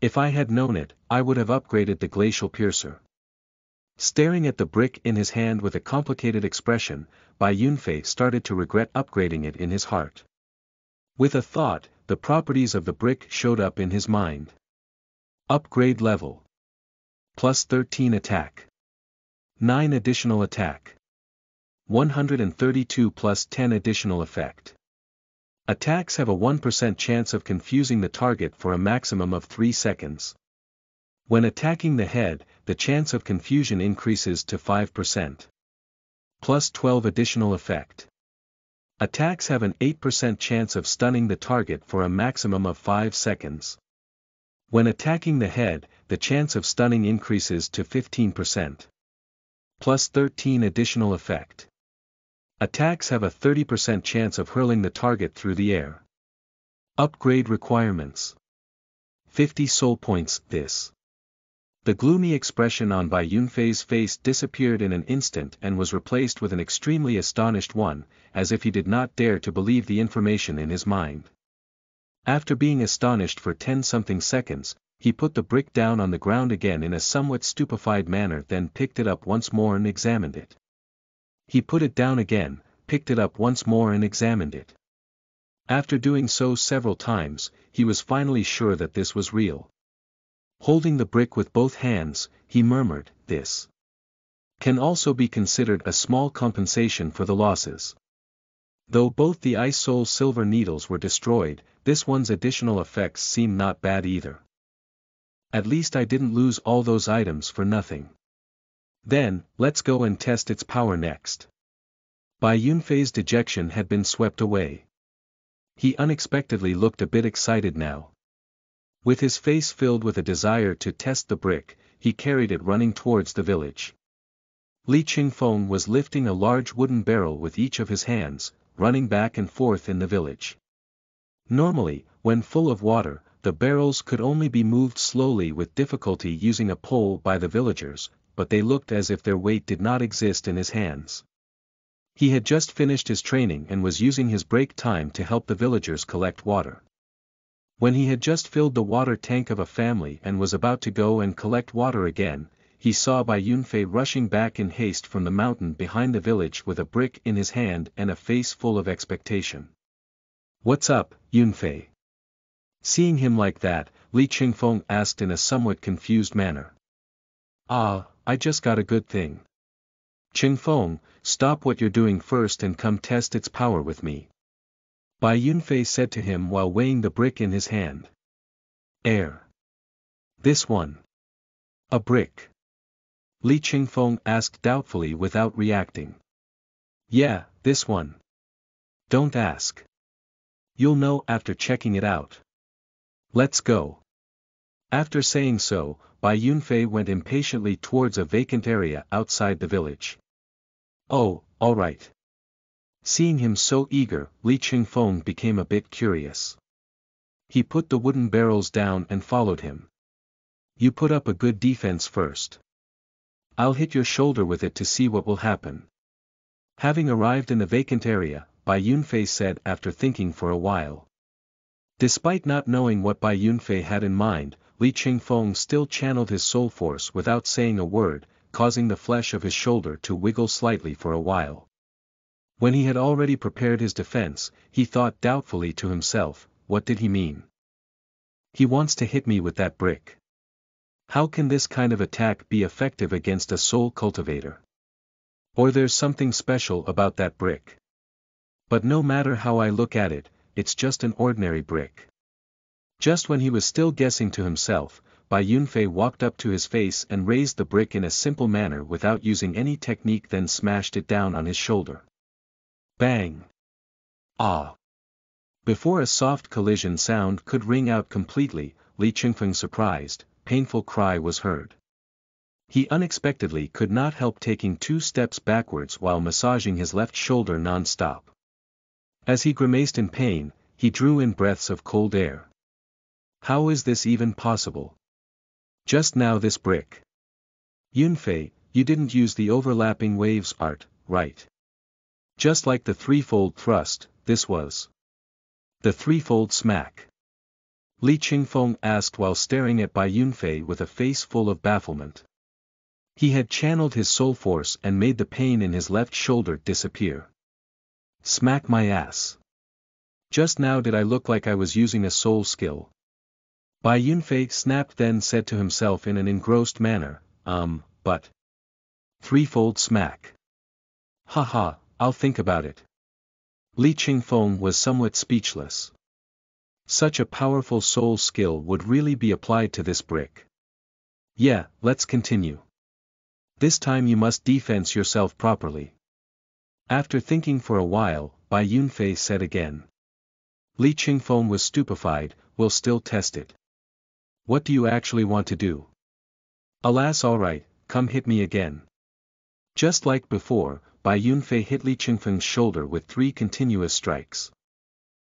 If I had known it, I would have upgraded the glacial piercer. Staring at the brick in his hand with a complicated expression, Bai Yunfei started to regret upgrading it in his heart. With a thought, the properties of the brick showed up in his mind. Upgrade level. Plus 13 attack. 9 additional attack. 132 plus 10 additional effect. Attacks have a 1% chance of confusing the target for a maximum of 3 seconds. When attacking the head, the chance of confusion increases to 5%. Plus 12 additional effect. Attacks have an 8% chance of stunning the target for a maximum of 5 seconds. When attacking the head, the chance of stunning increases to 15%. Plus 13 additional effect. Attacks have a 30% chance of hurling the target through the air. Upgrade requirements. 50 soul points. This. The gloomy expression on Bai Yunfei's face disappeared in an instant and was replaced with an extremely astonished one, as if he did not dare to believe the information in his mind. After being astonished for 10-something seconds, he put the brick down on the ground again in a somewhat stupefied manner, then picked it up once more and examined it. He put it down again, picked it up once more and examined it. After doing so several times, he was finally sure that this was real. Holding the brick with both hands, he murmured, "This can also be considered a small compensation for the losses." Though both the Ice Soul silver needles were destroyed, this one's additional effects seem not bad either. At least I didn't lose all those items for nothing. Then, let's go and test its power next. Bai Yunfei's dejection had been swept away. He unexpectedly looked a bit excited now. With his face filled with a desire to test the brick, he carried it running towards the village. Li Qingfeng was lifting a large wooden barrel with each of his hands, running back and forth in the village. Normally, when full of water, the barrels could only be moved slowly with difficulty using a pole by the villagers, but they looked as if their weight did not exist in his hands. He had just finished his training and was using his break time to help the villagers collect water. When he had just filled the water tank of a family and was about to go and collect water again, he saw Bai Yunfei rushing back in haste from the mountain behind the village with a brick in his hand and a face full of expectation. "What's up, Yunfei?" Seeing him like that, Li Qingfeng asked in a somewhat confused manner. "Ah, I just got a good thing. Qingfeng, stop what you're doing first and come test its power with me," Bai Yunfei said to him while weighing the brick in his hand. "Air. This one. A brick?" Li Qingfeng asked doubtfully without reacting. "Yeah, this one. Don't ask. You'll know after checking it out. Let's go." After saying so, Bai Yunfei went impatiently towards a vacant area outside the village. "Oh, all right." Seeing him so eager, Li Qingfeng became a bit curious. He put the wooden barrels down and followed him. "You put up a good defense first. I'll hit your shoulder with it to see what will happen." Having arrived in the vacant area, Bai Yunfei said after thinking for a while. Despite not knowing what Bai Yunfei had in mind, Li Qingfeng still channeled his soul force without saying a word, causing the flesh of his shoulder to wiggle slightly for a while. When he had already prepared his defense, he thought doubtfully to himself, what did he mean? He wants to hit me with that brick. How can this kind of attack be effective against a soul cultivator? Or there's something special about that brick. But no matter how I look at it, it's just an ordinary brick. Just when he was still guessing to himself, Bai Yunfei walked up to his face and raised the brick in a simple manner without using any technique, then smashed it down on his shoulder. Bang! Ah! Before a soft collision sound could ring out completely, Li Qingfeng's surprised, painful cry was heard. He unexpectedly could not help taking 2 steps backwards while massaging his left shoulder non-stop. As he grimaced in pain, he drew in breaths of cold air. How is this even possible? Just now this brick. Yunfei, you didn't use the overlapping waves art, right? Just like the threefold thrust, this was the threefold smack. Li Qingfeng asked while staring at Bai Yunfei with a face full of bafflement. He had channeled his soul force and made the pain in his left shoulder disappear. Smack my ass. Just now did I look like I was using a soul skill? Bai Yunfei snapped, then said to himself in an engrossed manner, but threefold smack. Haha, I'll think about it. Li Qingfeng was somewhat speechless. Such a powerful soul skill would really be applied to this brick. Yeah, let's continue. This time you must defense yourself properly. After thinking for a while, Bai Yunfei said again. Li Qingfeng was stupefied. We'll still test it. What do you actually want to do? Alas, alright, come hit me again. Just like before, Bai Yunfei hit Li Qingfeng's shoulder with 3 continuous strikes.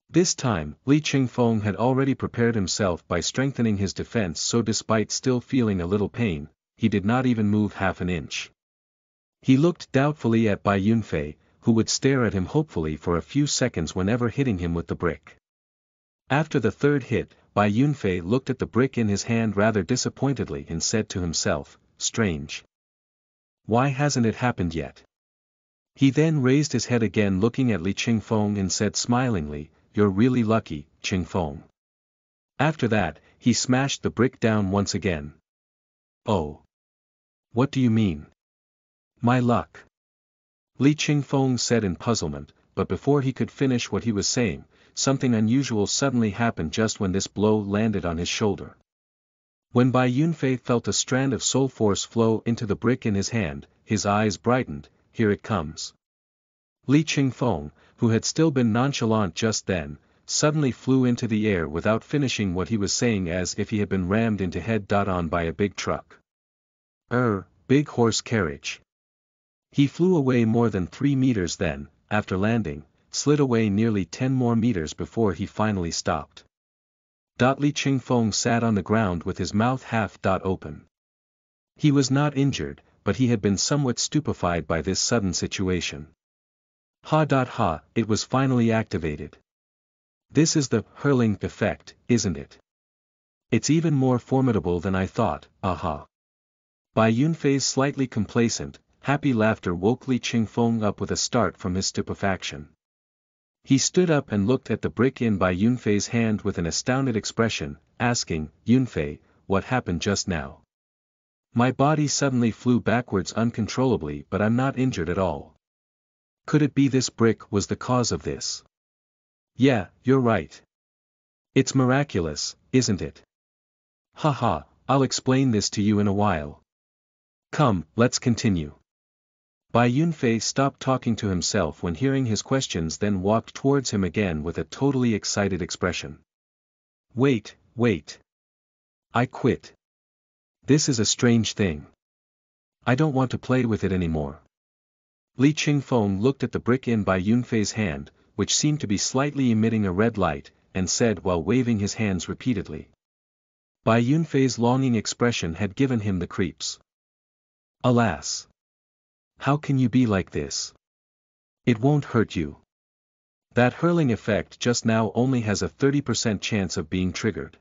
This time, Li Qingfeng had already prepared himself by strengthening his defense, so despite still feeling a little pain, he did not even move half an inch. He looked doubtfully at Bai Yunfei, who would stare at him hopefully for a few seconds whenever hitting him with the brick. After the third hit, Bai Yunfei looked at the brick in his hand rather disappointedly and said to himself, strange. Why hasn't it happened yet? He then raised his head again looking at Li Qingfeng and said smilingly, you're really lucky, Qingfeng. After that, he smashed the brick down once again. Oh. What do you mean? My luck. Li Qingfeng said in puzzlement, but before he could finish what he was saying, something unusual suddenly happened just when this blow landed on his shoulder. When Bai Yunfei felt a strand of soul force flow into the brick in his hand, his eyes brightened. Here it comes. Li Qingfeng, who had still been nonchalant just then, suddenly flew into the air without finishing what he was saying, as if he had been rammed into head-on by a big truck. Big horse carriage. He flew away more than 3 meters, then, after landing, slid away nearly 10 more meters before he finally stopped. Li Qingfeng sat on the ground with his mouth half open. He was not injured, but he had been somewhat stupefied by this sudden situation. Ha, it was finally activated. This is the hurling effect, isn't it? It's even more formidable than I thought, aha. Bai Yunfei's slightly complacent, happy laughter woke Li Qingfeng up with a start from his stupefaction. He stood up and looked at the brick in Bai Yunfei's hand with an astounded expression, asking, Yunfei, what happened just now? My body suddenly flew backwards uncontrollably, but I'm not injured at all. Could it be this brick was the cause of this? Yeah, you're right. It's miraculous, isn't it? Haha, I'll explain this to you in a while. Come, let's continue. Bai Yunfei stopped talking to himself when hearing his questions, then walked towards him again with a totally excited expression. Wait. I quit. This is a strange thing. I don't want to play with it anymore. Li Qingfeng looked at the brick in Bai Yunfei's hand, which seemed to be slightly emitting a red light, and said while waving his hands repeatedly. Bai Yunfei's longing expression had given him the creeps. Alas! How can you be like this? It won't hurt you. That hurling effect just now only has a 30% chance of being triggered.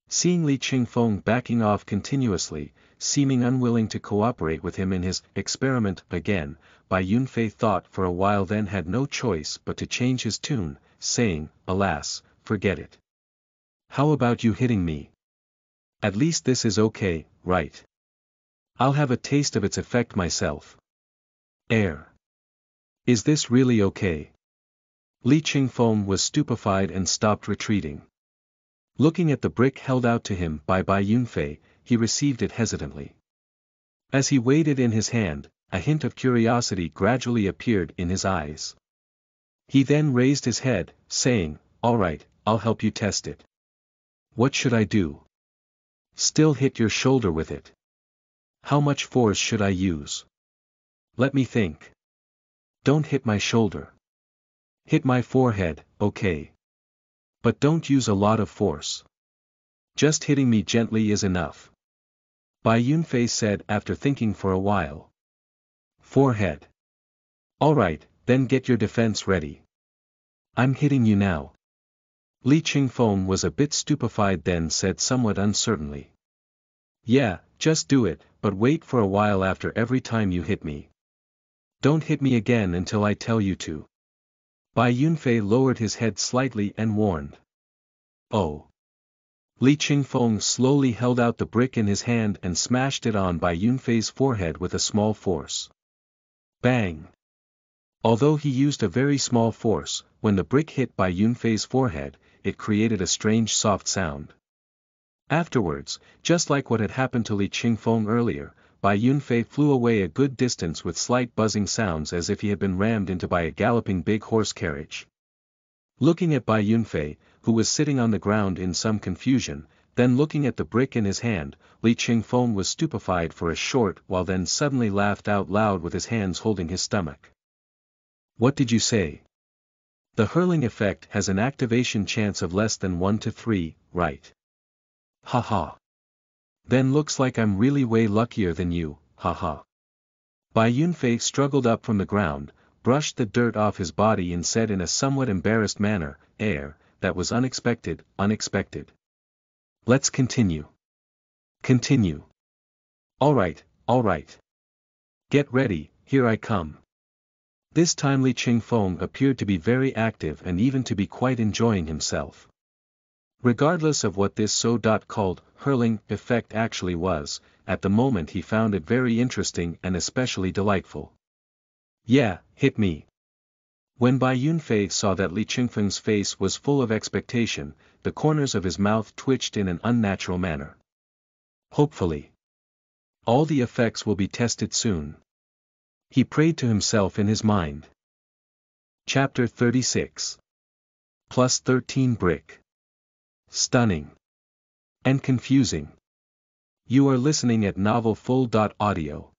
Seeing Li Qingfeng backing off continuously, seeming unwilling to cooperate with him in his experiment again, Bai Yunfei thought for a while, then had no choice but to change his tune, saying, alas, forget it. How about you hitting me? At least this is okay, right? I'll have a taste of its effect myself. Is this really okay? Li Qingfeng was stupefied and stopped retreating. Looking at the brick held out to him by Bai Yunfei, he received it hesitantly. As he weighed it in his hand, a hint of curiosity gradually appeared in his eyes. He then raised his head, saying, all right, I'll help you test it. What should I do? Still hit your shoulder with it. How much force should I use? Let me think. Don't hit my shoulder. Hit my forehead, okay. But don't use a lot of force. Just hitting me gently is enough. Bai Yunfei said after thinking for a while. Forehead. All right, then get your defense ready. I'm hitting you now. Li Qingfeng was a bit stupefied then said somewhat uncertainly. Yeah, just do it, but wait for a while after every time you hit me. Don't hit me again until I tell you to. Bai Yunfei lowered his head slightly and warned. Oh. Li Qingfeng slowly held out the brick in his hand and smashed it on Bai Yunfei's forehead with a small force. Bang! Although he used a very small force, when the brick hit Bai Yunfei's forehead, it created a strange soft sound. Afterwards, just like what had happened to Li Qingfeng earlier, Bai Yunfei flew away a good distance with slight buzzing sounds as if he had been rammed into by a galloping big horse carriage. Looking at Bai Yunfei, who was sitting on the ground in some confusion, then looking at the brick in his hand, Li Qingfeng was stupefied for a short while then suddenly laughed out loud with his hands holding his stomach. What did you say? The hurling effect has an activation chance of less than 1 to 3, right? Haha. Then looks like I'm really way luckier than you, haha. Bai Yunfei struggled up from the ground, brushed the dirt off his body and said in a somewhat embarrassed manner, that was unexpected, unexpected. Let's continue. Continue. Alright. Get ready, here I come. This time Li Qingfeng appeared to be very active and even to be quite enjoying himself. Regardless of what this so-called hurling effect actually was, at the moment he found it very interesting and especially delightful. Yeah, hit me. When Bai Yunfei saw that Li Qingfeng's face was full of expectation, the corners of his mouth twitched in an unnatural manner. Hopefully. All the effects will be tested soon. He prayed to himself in his mind. Chapter 36. Plus 13 brick. Stunning. And confusing. You are listening at novelfull.audio.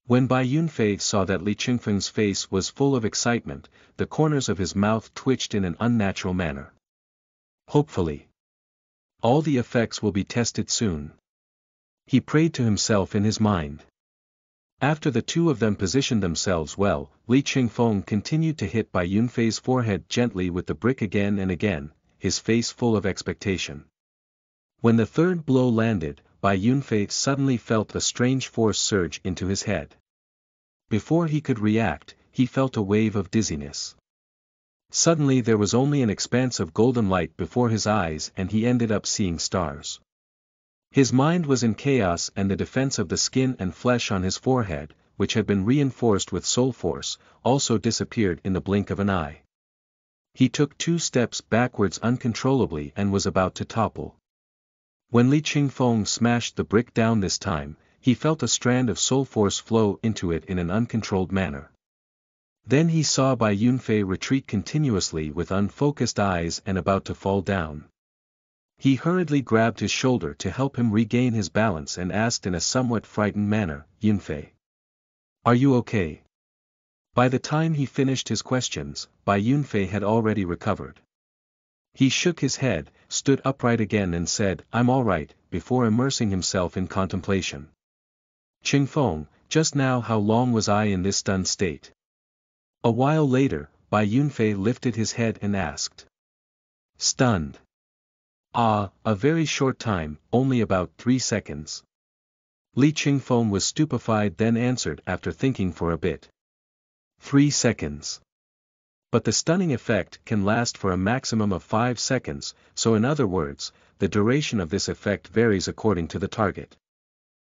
When Bai Yunfei saw that Li Qingfeng's face was full of excitement, the corners of his mouth twitched in an unnatural manner. Hopefully. All the effects will be tested soon. He prayed to himself in his mind. After the two of them positioned themselves well, Li Qingfeng continued to hit Bai Yunfei's forehead gently with the brick again and again, his face full of expectation. When the third blow landed, Bai Yunfei suddenly felt a strange force surge into his head. Before he could react, he felt a wave of dizziness. Suddenly there was only an expanse of golden light before his eyes and he ended up seeing stars. His mind was in chaos and the defense of the skin and flesh on his forehead, which had been reinforced with soul force, also disappeared in the blink of an eye. He took 2 steps backwards uncontrollably and was about to topple. When Li Qingfeng smashed the brick down this time, he felt a strand of soul force flow into it in an uncontrolled manner. Then he saw Bai Yunfei retreat continuously with unfocused eyes and about to fall down. He hurriedly grabbed his shoulder to help him regain his balance and asked in a somewhat frightened manner, Yunfei. Are you okay? By the time he finished his questions, Bai Yunfei had already recovered. He shook his head, stood upright again and said, I'm all right, before immersing himself in contemplation. Qingfeng, just now how long was I in this stunned state? A while later, Bai Yunfei lifted his head and asked. Stunned. Ah, a very short time, only about 3 seconds. Li Qingfeng was stupefied then answered after thinking for a bit. 3 seconds. But the stunning effect can last for a maximum of 5 seconds, so in other words, the duration of this effect varies according to the target.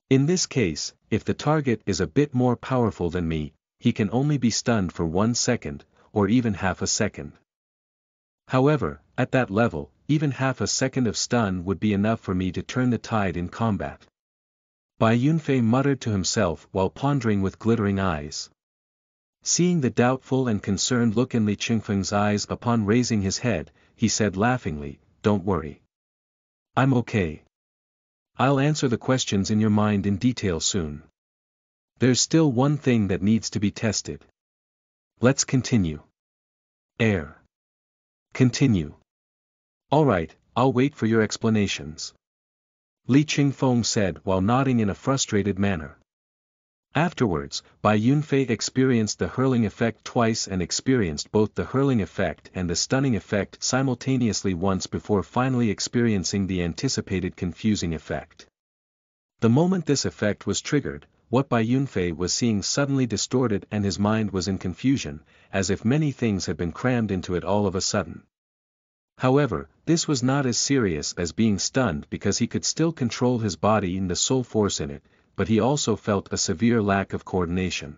In this case, if the target is a bit more powerful than me, he can only be stunned for 1 second, or even half a second. However, at that level, even half a second of stun would be enough for me to turn the tide in combat. Bai Yunfei muttered to himself while pondering with glittering eyes. Seeing the doubtful and concerned look in Li Qingfeng's eyes upon raising his head, he said laughingly, Don't worry. I'm okay. I'll answer the questions in your mind in detail soon. There's still one thing that needs to be tested. Let's continue. Continue. Alright, I'll wait for your explanations. Li Qingfeng said while nodding in a frustrated manner. Afterwards, Bai Yunfei experienced the hurling effect twice and experienced both the hurling effect and the stunning effect simultaneously once before finally experiencing the anticipated confusing effect. The moment this effect was triggered, what Bai Yunfei was seeing suddenly distorted and his mind was in confusion, as if many things had been crammed into it all of a sudden. However, this was not as serious as being stunned because he could still control his body and the soul force in it, but he also felt a severe lack of coordination.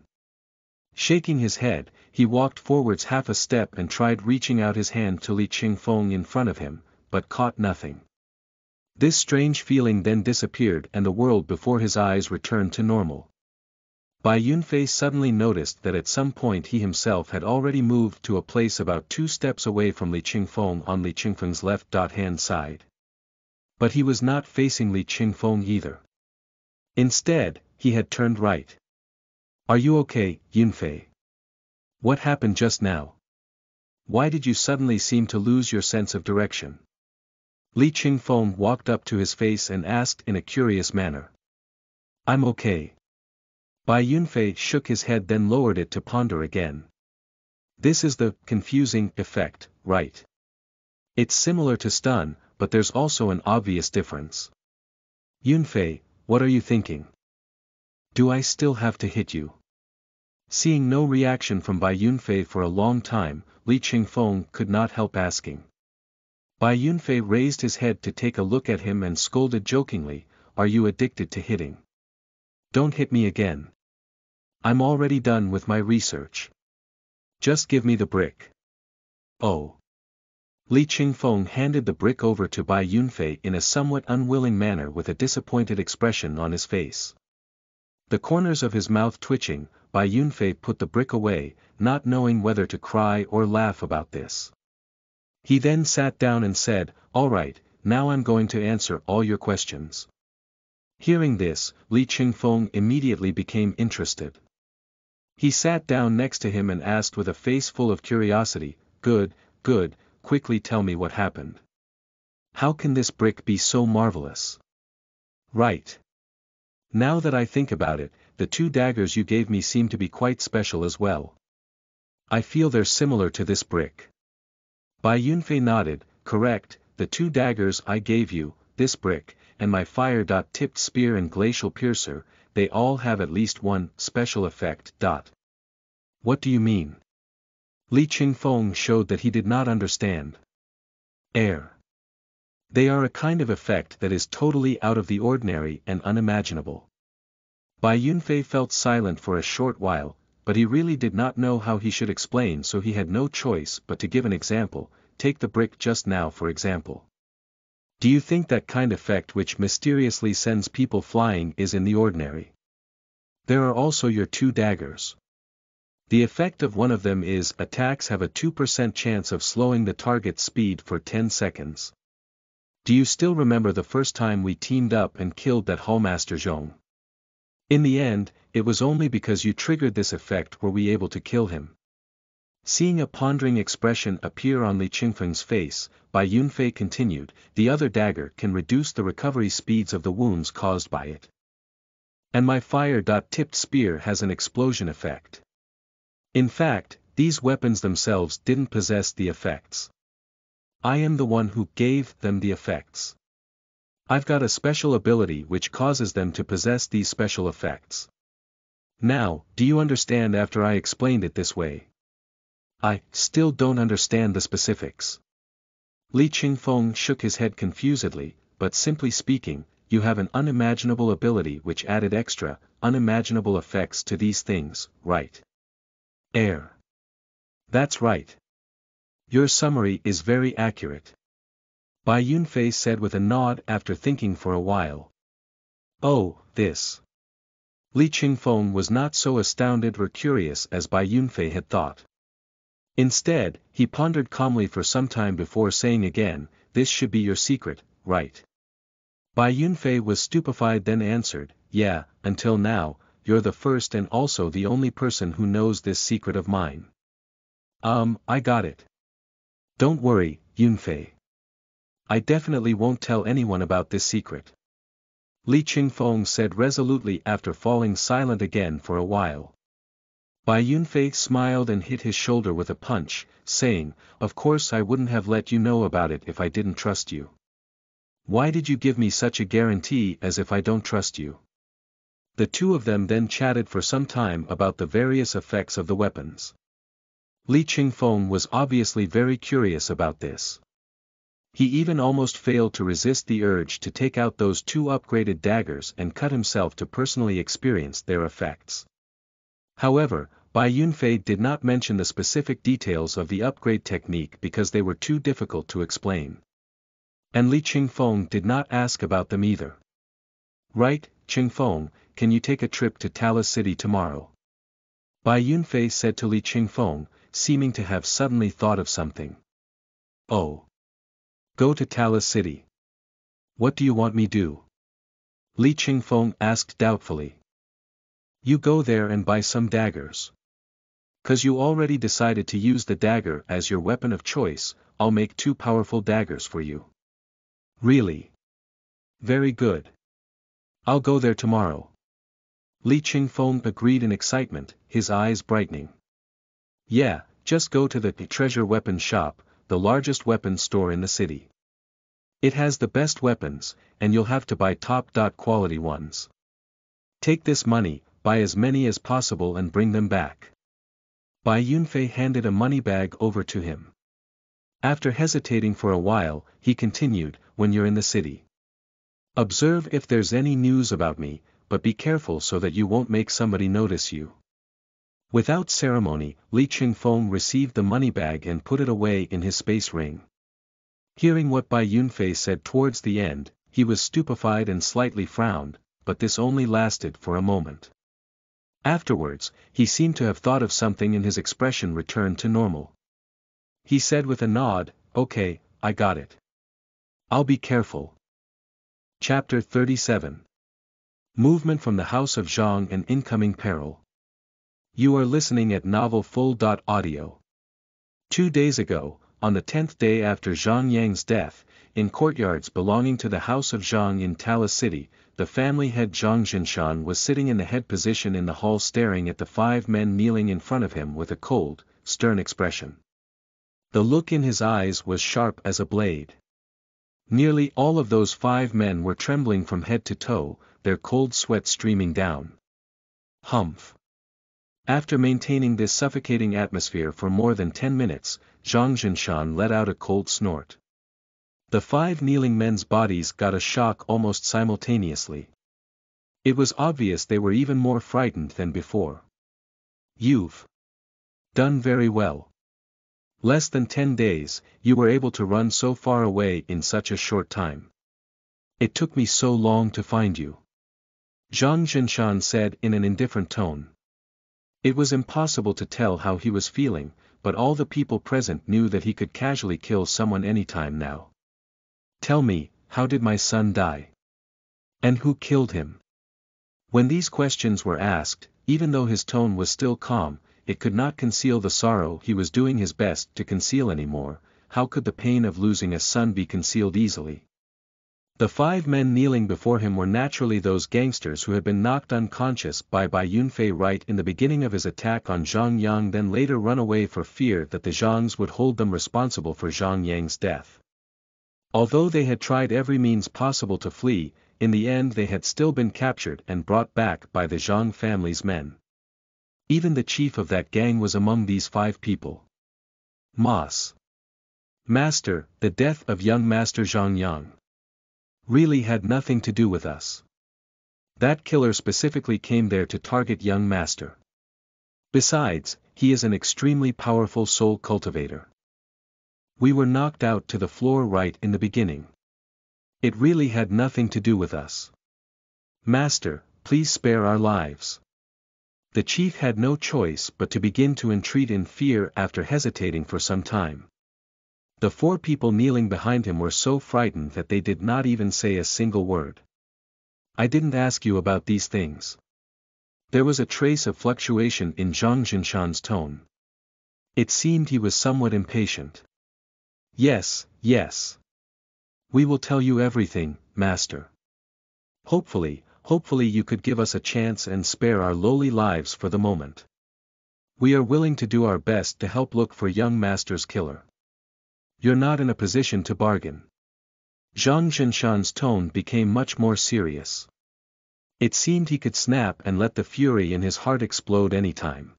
Shaking his head, he walked forwards half a step and tried reaching out his hand to Li Qingfeng in front of him, but caught nothing. This strange feeling then disappeared and the world before his eyes returned to normal. Bai Yunfei suddenly noticed that at some point he himself had already moved to a place about 2 steps away from Li Qingfeng on Li Qingfeng's left-hand side. But he was not facing Li Qingfeng either. Instead, he had turned right. "Are you okay, Yunfei? What happened just now? Why did you suddenly seem to lose your sense of direction?" Li Qingfeng walked up to his face and asked in a curious manner. "I'm okay." Bai Yunfei shook his head then lowered it to ponder again. "This is the confusing effect, right? It's similar to stun, but there's also an obvious difference. Yunfei, what are you thinking? Do I still have to hit you?" Seeing no reaction from Bai Yunfei for a long time, Li Qingfeng could not help asking. Bai Yunfei raised his head to take a look at him and scolded jokingly, "Are you addicted to hitting? Don't hit me again. I'm already done with my research. Just give me the brick." "Oh." Li Qingfeng handed the brick over to Bai Yunfei in a somewhat unwilling manner with a disappointed expression on his face. The corners of his mouth twitching, Bai Yunfei put the brick away, not knowing whether to cry or laugh about this. He then sat down and said, "All right, now I'm going to answer all your questions." Hearing this, Li Qingfeng immediately became interested. He sat down next to him and asked with a face full of curiosity, "Good, good, quickly tell me what happened. How can this brick be so marvelous?" "Right. Now that I think about it, the 2 daggers you gave me seem to be quite special as well. I feel they're similar to this brick." Bai Yunfei nodded, "Correct, the 2 daggers I gave you, this brick, and my fire-tipped spear and glacial piercer, they all have at least one special effect. What do you mean?" Li Qingfeng showed that he did not understand. "Air. They are a kind of effect that is totally out of the ordinary and unimaginable." Bai Yunfei felt silent for a short while, but he really did not know how he should explain, so he had no choice but to give an example. "Take the brick just now for example. Do you think that kind of effect which mysteriously sends people flying is in the ordinary? There are also your 2 daggers. The effect of one of them is attacks have a 2% chance of slowing the target's speed for 10 seconds. Do you still remember the first time we teamed up and killed that Hallmaster Zhong? In the end, it was only because you triggered this effect were we able to kill him." Seeing a pondering expression appear on Li Qingfeng's face, Bai Yunfei continued, "The other dagger can reduce the recovery speeds of the wounds caused by it. And my fire-tipped spear has an explosion effect. In fact, these weapons themselves didn't possess the effects. I am the one who gave them the effects. I've got a special ability which causes them to possess these special effects. Now, do you understand after I explained it this way?" "I still don't understand the specifics." Li Qingfeng shook his head confusedly, "But simply speaking, you have an unimaginable ability which added extra, unimaginable effects to these things, right? Air. That's right. Your summary is very accurate." Bai Yunfei said with a nod after thinking for a while. "Oh, this." Li Qingfeng was not so astounded or curious as Bai Yunfei had thought. Instead, he pondered calmly for some time before saying again, "This should be your secret, right?" Bai Yunfei was stupefied then answered, "Yeah, until now, you're the first and also the only person who knows this secret of mine." I got it. Don't worry, Yunfei. I definitely won't tell anyone about this secret." Li Qingfeng said resolutely after falling silent again for a while. Bai Yunfei smiled and hit his shoulder with a punch, saying, "Of course I wouldn't have let you know about it if I didn't trust you. Why did you give me such a guarantee as if I don't trust you?" The two of them then chatted for some time about the various effects of the weapons. Li Qingfeng was obviously very curious about this. He even almost failed to resist the urge to take out those two upgraded daggers and cut himself to personally experience their effects. However, Bai Yunfei did not mention the specific details of the upgrade technique because they were too difficult to explain. And Li Qingfeng did not ask about them either. "Right, Qingfeng, can you take a trip to Talis City tomorrow?" Bai Yunfei said to Li Qingfeng, seeming to have suddenly thought of something. "Oh. Go to Talis City. What do you want me do?" Li Qingfeng asked doubtfully. "You go there and buy some daggers. 'Cause you already decided to use the dagger as your weapon of choice, I'll make 2 powerful daggers for you." "Really? Very good. I'll go there tomorrow." Li Qingfeng agreed in excitement, his eyes brightening. "Yeah, just go to the treasure weapon shop, the largest weapons store in the city. It has the best weapons, and you'll have to buy top quality ones. Take this money, buy as many as possible and bring them back." Bai Yunfei handed a money bag over to him. After hesitating for a while, he continued, "When you're in the city, observe if there's any news about me, but be careful so that you won't make somebody notice you." Without ceremony, Li Qingfeng received the money bag and put it away in his space ring. Hearing what Bai Yunfei said towards the end, he was stupefied and slightly frowned, but this only lasted for a moment. Afterwards, he seemed to have thought of something and his expression returned to normal. He said with a nod, "Okay, I got it. I'll be careful." Chapter 37. Movement from the House of Zhang and Incoming Peril. You are listening at novelfull.audio. 2 days ago, on the 10th day after Zhang Yang's death, in courtyards belonging to the House of Zhang in Talis City, the family head Zhang Jinshan was sitting in the head position in the hall staring at the 5 men kneeling in front of him with a cold, stern expression. The look in his eyes was sharp as a blade. Nearly all of those 5 men were trembling from head to toe, their cold sweat streaming down. Humph. After maintaining this suffocating atmosphere for more than 10 minutes, Zhang Jinshan let out a cold snort. The 5 kneeling men's bodies got a shock almost simultaneously. It was obvious they were even more frightened than before. "You've done very well. Less than 10 days, you were able to run so far away in such a short time. It took me so long to find you," Zhang Jinshan said in an indifferent tone. It was impossible to tell how he was feeling, but all the people present knew that he could casually kill someone anytime now. "Tell me, how did my son die? And who killed him?" When these questions were asked, even though his tone was still calm, it could not conceal the sorrow he was doing his best to conceal anymore. How could the pain of losing a son be concealed easily? The 5 men kneeling before him were naturally those gangsters who had been knocked unconscious by Bai Yunfei right in the beginning of his attack on Zhang Yang, then later run away for fear that the Zhangs would hold them responsible for Zhang Yang's death. Although they had tried every means possible to flee, in the end they had still been captured and brought back by the Zhang family's men. Even the chief of that gang was among these 5 people. Master, the death of young Master Zhang Yang really had nothing to do with us. That killer specifically came there to target young Master. Besides, he is an extremely powerful soul cultivator. We were knocked out to the floor right in the beginning. It really had nothing to do with us. Master, please spare our lives." The chief had no choice but to begin to entreat in fear after hesitating for some time. The 4 people kneeling behind him were so frightened that they did not even say a single word. "I didn't ask you about these things." There was a trace of fluctuation in Zhang Jinshan's tone. It seemed he was somewhat impatient. Yes. We will tell you everything, Master." Hopefully you could give us a chance and spare our lowly lives for the moment. We are willing to do our best to help look for young master's killer. You're not in a position to bargain. Zhang Jinshan's tone became much more serious. It seemed he could snap and let the fury in his heart explode any time.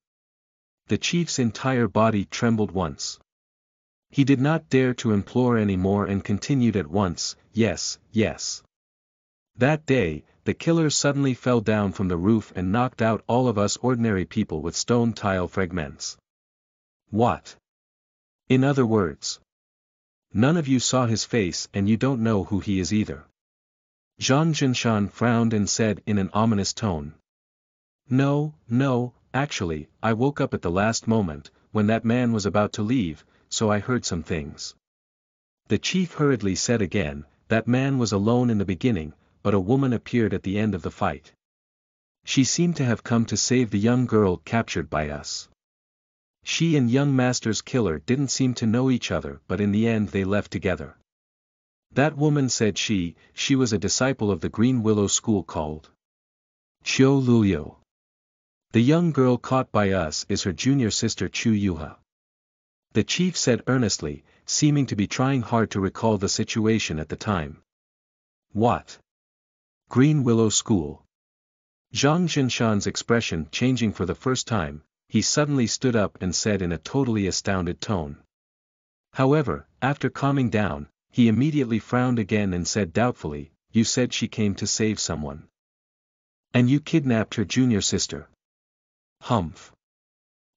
The chief's entire body trembled once. He did not dare to implore any more and continued at once, yes, yes. That day, the killer suddenly fell down from the roof and knocked out all of us ordinary people with stone tile fragments. What? In other words, none of you saw his face and you don't know who he is either. Zhang Jinshan frowned and said in an ominous tone. No, actually, I woke up at the last moment, when that man was about to leave, so I heard some things. The chief hurriedly said again, that man was alone in the beginning, but a woman appeared at the end of the fight. She seemed to have come to save the young girl captured by us. She and young master's killer didn't seem to know each other, but in the end they left together. That woman said she was a disciple of the Green Willow school called Xuanhuan. The young girl caught by us is her junior sister Xuanhuan. The chief said earnestly, seeming to be trying hard to recall the situation at the time. What? Green Willow School. Zhang Jinshan's expression changing for the first time, he suddenly stood up and said in a totally astounded tone. However, after calming down, he immediately frowned again and said doubtfully, you said she came to save someone. And you kidnapped her junior sister. Humph.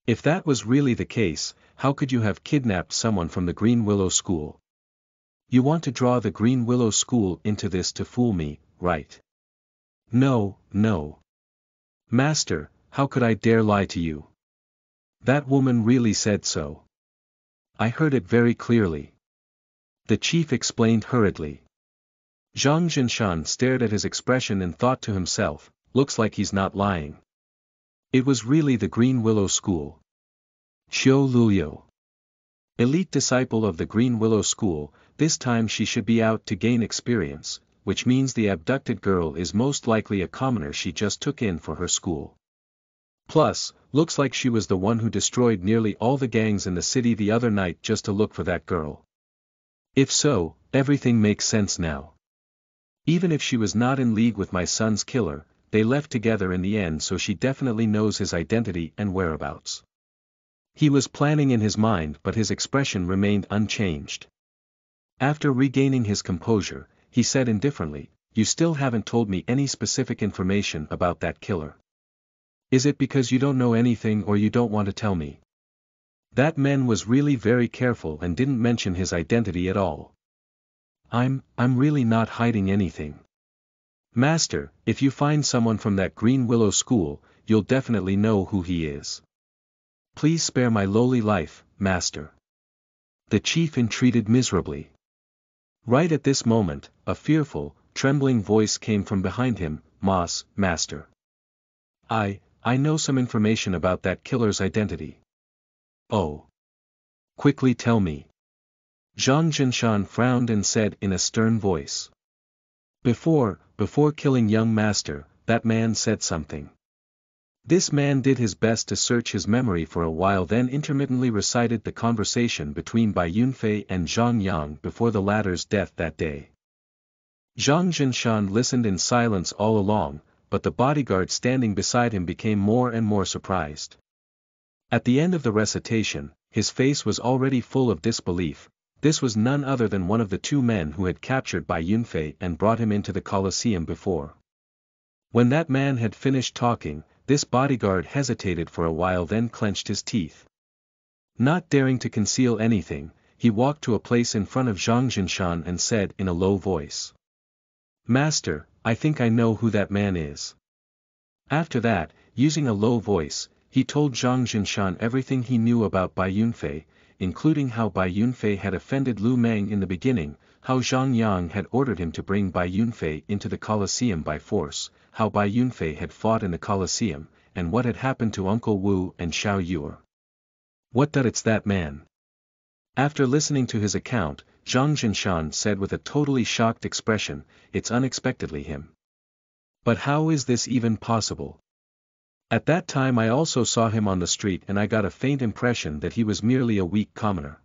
If that was really the case, how could you have kidnapped someone from the Green Willow School? You want to draw the Green Willow School into this to fool me, right? No. Master, how could I dare lie to you? That woman really said so. I heard it very clearly. The chief explained hurriedly. Zhang Jinshan stared at his expression and thought to himself, looks like he's not lying. It was really the Green Willow School. Xuanhuan. Elite disciple of the Green Willow School, this time she should be out to gain experience, which means the abducted girl is most likely a commoner she just took in for her school. Plus, looks like she was the one who destroyed nearly all the gangs in the city the other night just to look for that girl. If so, everything makes sense now. Even if she was not in league with my son's killer, they left together in the end, so she definitely knows his identity and whereabouts. He was planning in his mind, but his expression remained unchanged. After regaining his composure, he said indifferently, you still haven't told me any specific information about that killer. Is it because you don't know anything or you don't want to tell me? That man was really very careful and didn't mention his identity at all. I'm really not hiding anything. Master, if you find someone from that Green Willow School, you'll definitely know who he is. Please spare my lowly life, master. The chief entreated miserably. Right at this moment, a fearful, trembling voice came from behind him, Master. I know some information about that killer's identity. Oh. Quickly tell me. Zhang Jinshan frowned and said in a stern voice. Before killing young master, that man said something. This man did his best to search his memory for a while, then intermittently recited the conversation between Bai Yunfei and Zhang Yang before the latter's death that day. Zhang Jinshan listened in silence all along, but the bodyguard standing beside him became more and more surprised. At the end of the recitation, his face was already full of disbelief. This was none other than one of the two men who had captured Bai Yunfei and brought him into the Colosseum before. When that man had finished talking, this bodyguard hesitated for a while, then clenched his teeth. Not daring to conceal anything, he walked to a place in front of Zhang Jinshan and said in a low voice. Master, I think I know who that man is. After that, using a low voice, he told Zhang Jinshan everything he knew about Bai Yunfei, including how Bai Yunfei had offended Lu Meng in the beginning, how Zhang Yang had ordered him to bring Bai Yunfei into the Colosseum by force, how Bai Yunfei had fought in the Colosseum, and what had happened to Uncle Wu and Xiao Yue. What that it's that man. After listening to his account, Zhang Jinshan said with a totally shocked expression, it's unexpectedly him. But how is this even possible? At that time I also saw him on the street and I got a faint impression that he was merely a weak commoner.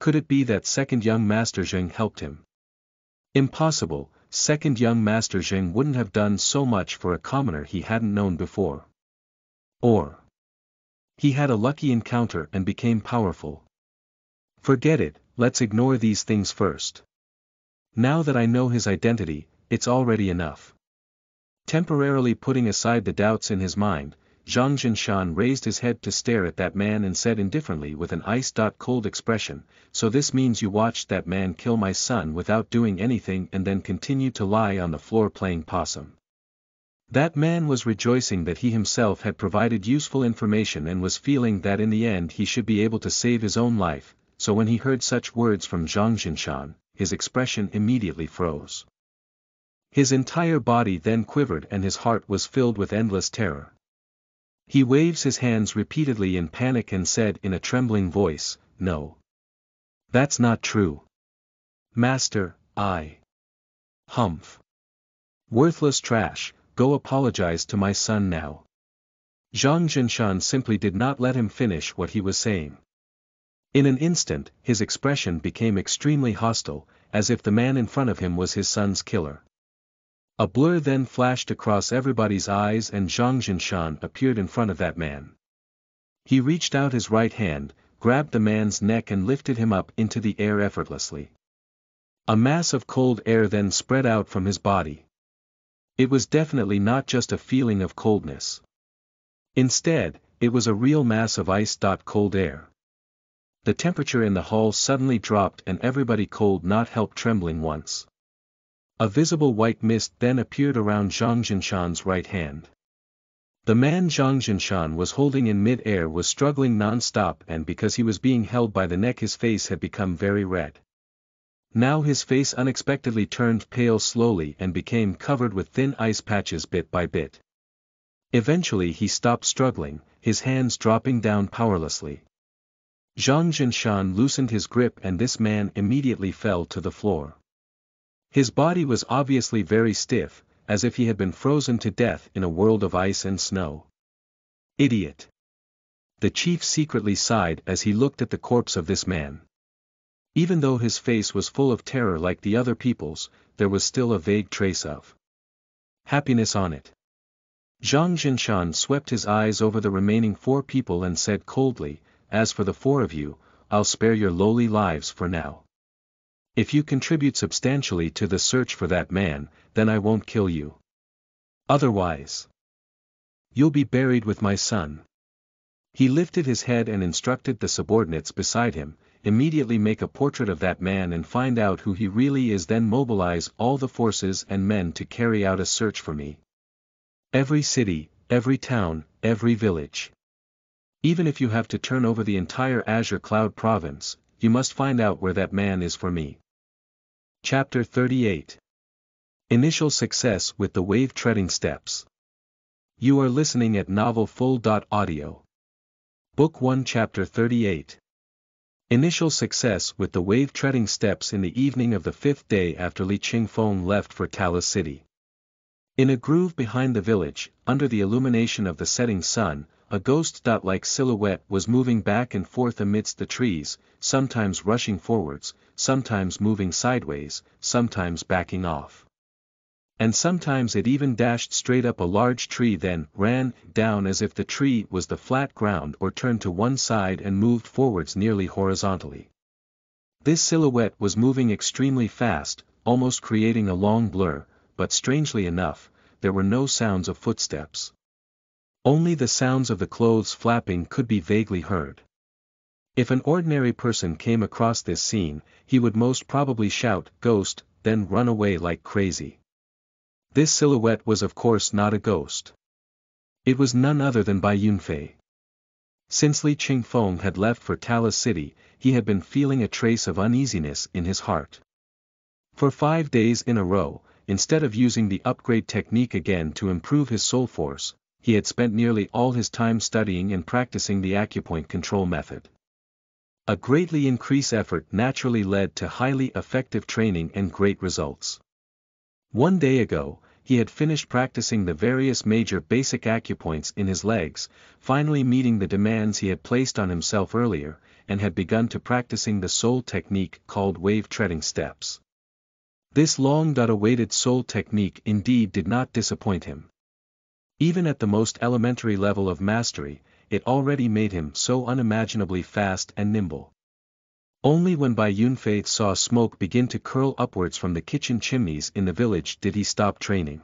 Could it be that second young Master Zheng helped him? Impossible, second young Master Zheng wouldn't have done so much for a commoner he hadn't known before. Or he had a lucky encounter and became powerful. Forget it, let's ignore these things first. Now that I know his identity, it's already enough. Temporarily putting aside the doubts in his mind, Zhang Jinshan raised his head to stare at that man and said indifferently with an ice-cold expression, "So this means you watched that man kill my son without doing anything and then continued to lie on the floor playing possum." That man was rejoicing that he himself had provided useful information and was feeling that in the end he should be able to save his own life, so when he heard such words from Zhang Jinshan, his expression immediately froze. His entire body then quivered and his heart was filled with endless terror. He waves his hands repeatedly in panic and said in a trembling voice, "No. That's not true. Master, Humph. Worthless trash, go apologize to my son now." Zhang Jinshan simply did not let him finish what he was saying. In an instant, his expression became extremely hostile, as if the man in front of him was his son's killer. A blur then flashed across everybody's eyes and Zhang Jinshan appeared in front of that man. He reached out his right hand, grabbed the man's neck and lifted him up into the air effortlessly. A mass of cold air then spread out from his body. It was definitely not just a feeling of coldness. Instead, it was a real mass of ice-cold air. The temperature in the hall suddenly dropped and everybody cold not helped trembling once. A visible white mist then appeared around Zhang Jinshan's right hand. The man Zhang Jinshan was holding in mid-air was struggling non-stop and because he was being held by the neck his face had become very red. Now his face unexpectedly turned pale slowly and became covered with thin ice patches bit by bit. Eventually he stopped struggling, his hands dropping down powerlessly. Zhang Jinshan loosened his grip and this man immediately fell to the floor. His body was obviously very stiff, as if he had been frozen to death in a world of ice and snow. Idiot! The chief secretly sighed as he looked at the corpse of this man. Even though his face was full of terror like the other people's, there was still a vague trace of happiness on it. Zhang Jinshan swept his eyes over the remaining 4 people and said coldly, "As for the 4 of you, I'll spare your lowly lives for now. If you contribute substantially to the search for that man, then I won't kill you. Otherwise, you'll be buried with my son." He lifted his head and instructed the subordinates beside him, "Immediately make a portrait of that man and find out who he really is, then mobilize all the forces and men to carry out a search for me. Every city, every town, every village. Even if you have to turn over the entire Azure Cloud province, you must find out where that man is for me." Chapter 38. Initial Success with the Wave-Treading Steps. You are listening at novelfull.audio. Book 1 Chapter 38. Initial Success with the Wave-Treading Steps. In the evening of the 5th day after Li Qingfeng left for Talis City. In a groove behind the village, under the illumination of the setting sun, a ghost-like silhouette was moving back and forth amidst the trees, sometimes rushing forwards, sometimes moving sideways, sometimes backing off. And sometimes it even dashed straight up a large tree then ran down as if the tree was the flat ground or turned to one side and moved forwards nearly horizontally. This silhouette was moving extremely fast, almost creating a long blur, but strangely enough, there were no sounds of footsteps. Only the sounds of the clothes flapping could be vaguely heard. If an ordinary person came across this scene, he would most probably shout, "Ghost," then run away like crazy. This silhouette was of course not a ghost. It was none other than Bai Yunfei. Since Li Qingfeng had left for Talis City, he had been feeling a trace of uneasiness in his heart. For 5 days in a row, instead of using the upgrade technique again to improve his soul force, he had spent nearly all his time studying and practicing the acupoint control method. A greatly increased effort naturally led to highly effective training and great results. One day ago, he had finished practicing the various major basic acupoints in his legs, finally meeting the demands he had placed on himself earlier, and had begun to practicing the soul technique called wave treading steps. This long-awaited soul technique indeed did not disappoint him. Even at the most elementary level of mastery, it already made him so unimaginably fast and nimble. Only when Bai Yunfei saw smoke begin to curl upwards from the kitchen chimneys in the village did he stop training.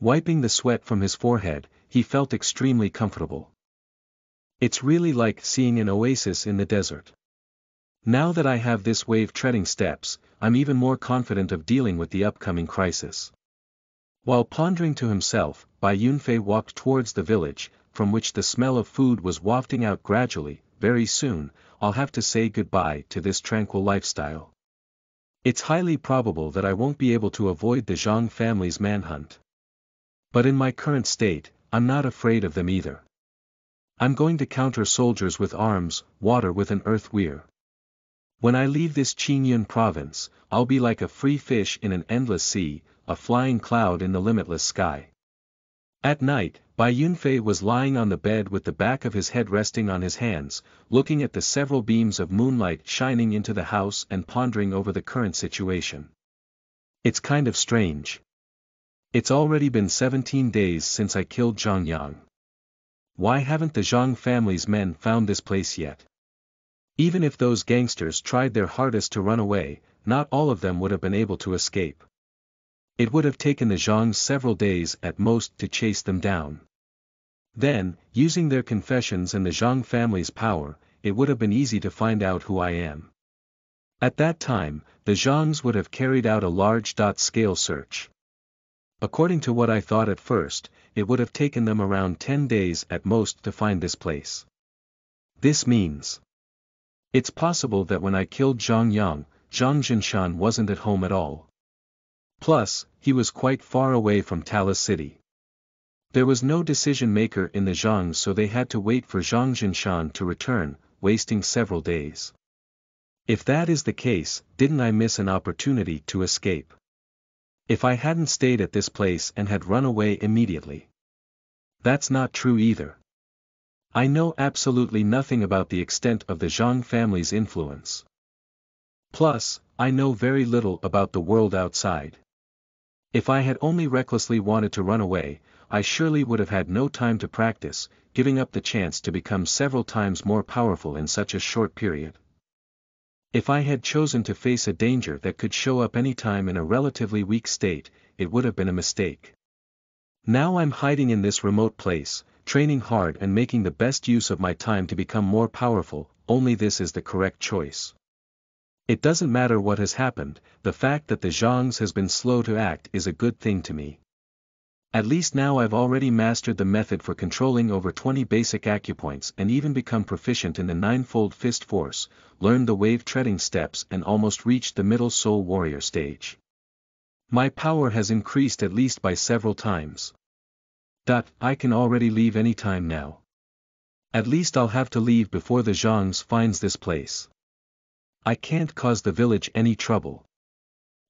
Wiping the sweat from his forehead, he felt extremely comfortable. It's really like seeing an oasis in the desert. Now that I have this wave treading steps, I'm even more confident of dealing with the upcoming crisis. While pondering to himself, Bai Yunfei walked towards the village, from which the smell of food was wafting out gradually. Very soon, I'll have to say goodbye to this tranquil lifestyle. It's highly probable that I won't be able to avoid the Zhang family's manhunt. But in my current state, I'm not afraid of them either. I'm going to counter soldiers with arms, water with an earth weir. When I leave this Qingyun province, I'll be like a free fish in an endless sea, a flying cloud in the limitless sky. At night, Bai Yunfei was lying on the bed with the back of his head resting on his hands, looking at the several beams of moonlight shining into the house and pondering over the current situation. It's kind of strange. It's already been 17 days since I killed Zhang Yang. Why haven't the Zhang family's men found this place yet? Even if those gangsters tried their hardest to run away, not all of them would have been able to escape. It would have taken the Zhangs several days at most to chase them down. Then, using their confessions and the Zhang family's power, it would have been easy to find out who I am. At that time, the Zhangs would have carried out a large-scale search. According to what I thought at first, it would have taken them around 10 days at most to find this place. This means it's possible that when I killed Zhang Yang, Zhang Zhinshan wasn't at home at all. Plus, he was quite far away from Talis City. There was no decision-maker in the Zhangs, so they had to wait for Zhang Zhinshan to return, wasting several days. If that is the case, didn't I miss an opportunity to escape? If I hadn't stayed at this place and had run away immediately. That's not true either. I know absolutely nothing about the extent of the Zhang family's influence. Plus, I know very little about the world outside. If I had only recklessly wanted to run away, I surely would have had no time to practice, giving up the chance to become several times more powerful in such a short period. If I had chosen to face a danger that could show up any time in a relatively weak state, it would have been a mistake. Now I'm hiding in this remote place, training hard and making the best use of my time to become more powerful. Only this is the correct choice. It doesn't matter what has happened, the fact that the Zhangs has been slow to act is a good thing to me. At least now I've already mastered the method for controlling over 20 basic acupoints and even become proficient in the ninefold fist force, learned the wave treading steps and almost reached the middle soul warrior stage. My power has increased at least by several times. I can already leave any time now. At least I'll have to leave before the Zhangs finds this place. I can't cause the village any trouble.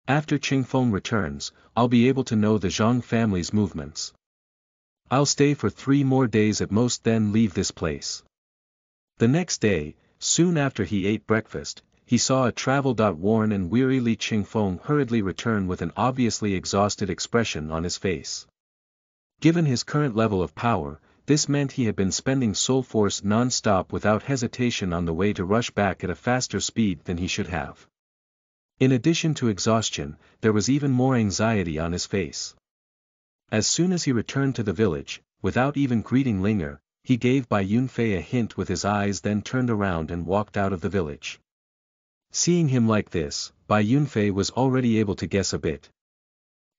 After Qingfeng returns, I'll be able to know the Zhang family's movements. I'll stay for 3 more days at most, then leave this place. The next day, soon after he ate breakfast, he saw a travel-worn and weary Li Qingfeng hurriedly return with an obviously exhausted expression on his face. Given his current level of power, this meant he had been spending soul force non-stop without hesitation on the way to rush back at a faster speed than he should have. In addition to exhaustion, there was even more anxiety on his face. As soon as he returned to the village, without even greeting Linger, he gave Bai Yunfei a hint with his eyes, then turned around and walked out of the village. Seeing him like this, Bai Yunfei was already able to guess a bit.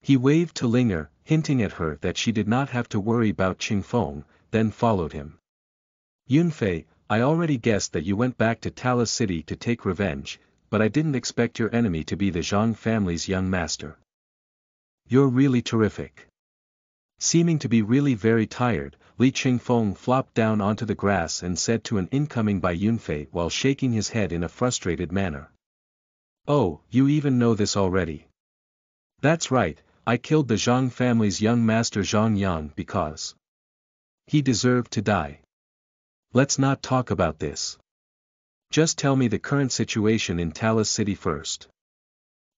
He waved to Linger, hinting at her that she did not have to worry about Qingfeng, then followed him. Yunfei, I already guessed that you went back to Talis City to take revenge, but I didn't expect your enemy to be the Zhang family's young master. You're really terrific. Seeming to be really very tired, Li Qingfeng flopped down onto the grass and said to an incoming Bai Yunfei while shaking his head in a frustrated manner. Oh, you even know this already. That's right, I killed the Zhang family's young master Xuanhuan because he deserved to die. Let's not talk about this. Just tell me the current situation in Talis City first.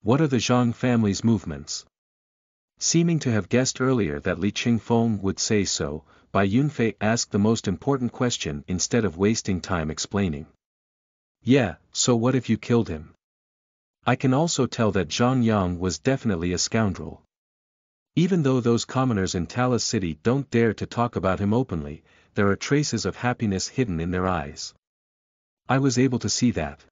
What are the Zhang family's movements? Seeming to have guessed earlier that Li Qingfeng would say so, Bai Yunfei asked the most important question instead of wasting time explaining. Yeah, so what if you killed him? I can also tell that Zhang Yang was definitely a scoundrel. Even though those commoners in Talis City don't dare to talk about him openly, there are traces of happiness hidden in their eyes. I was able to see that.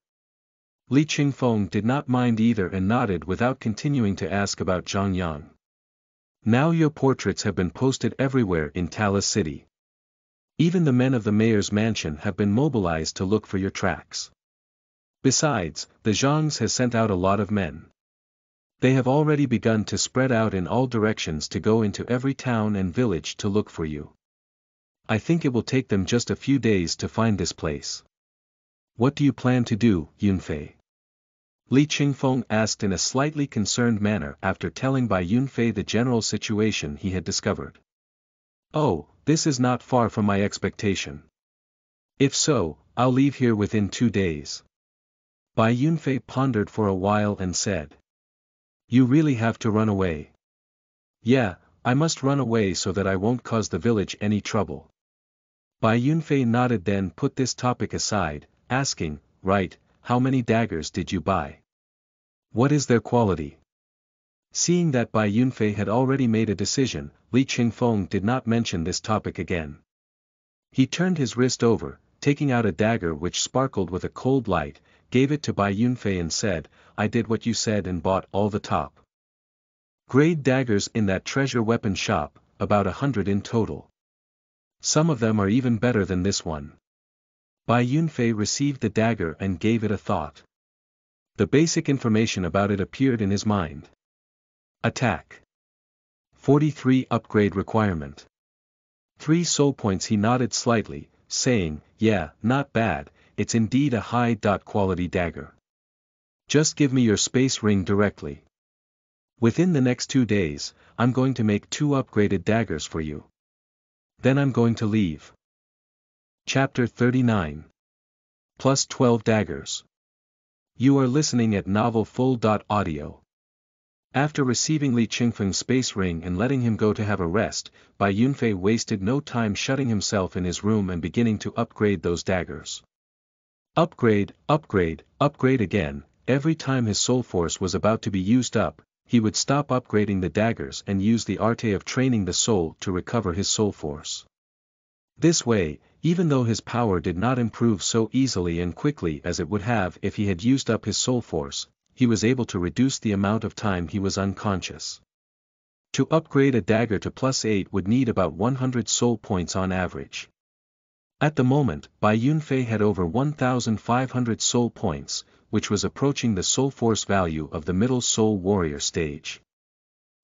Li Qingfeng did not mind either and nodded without continuing to ask about Zhang Yang. Now your portraits have been posted everywhere in Talis City. Even the men of the mayor's mansion have been mobilized to look for your tracks. Besides, the Zhangs has sent out a lot of men. They have already begun to spread out in all directions to go into every town and village to look for you. I think it will take them just a few days to find this place. What do you plan to do, Yunfei? Li Qingfeng asked in a slightly concerned manner after telling Bai Yunfei the general situation he had discovered. Oh, this is not far from my expectation. If so, I'll leave here within 2 days. Bai Yunfei pondered for a while and said. You really have to run away. Yeah, I must run away so that I won't cause the village any trouble. Bai Yunfei nodded, then put this topic aside, asking, right, how many daggers did you buy? What is their quality? Seeing that Bai Yunfei had already made a decision, Li Qingfeng did not mention this topic again. He turned his wrist over, taking out a dagger which sparkled with a cold light, gave it to Bai Yunfei and said, I did what you said and bought all the top grade daggers in that treasure weapon shop, about 100 in total. Some of them are even better than this one. Bai Yunfei received the dagger and gave it a thought. The basic information about it appeared in his mind. Attack. 43 upgrade requirement. 3 soul points. He nodded slightly, saying, yeah, not bad, it's indeed a high-quality dagger. Just give me your space ring directly. Within the next 2 days, I'm going to make 2 upgraded daggers for you. Then I'm going to leave. Chapter 39. Plus 12 daggers. You are listening at novelfull.audio. After receiving Li Qingfeng's space ring and letting him go to have a rest, Bai Yunfei wasted no time shutting himself in his room and beginning to upgrade those daggers. Upgrade, upgrade, upgrade again. Every time his soul force was about to be used up, he would stop upgrading the daggers and use the art of training the soul to recover his soul force. This way, even though his power did not improve so easily and quickly as it would have if he had used up his soul force, he was able to reduce the amount of time he was unconscious. To upgrade a dagger to +8 would need about 100 soul points on average. At the moment, Bai Yunfei had over 1,500 soul points, which was approaching the soul force value of the middle soul warrior stage.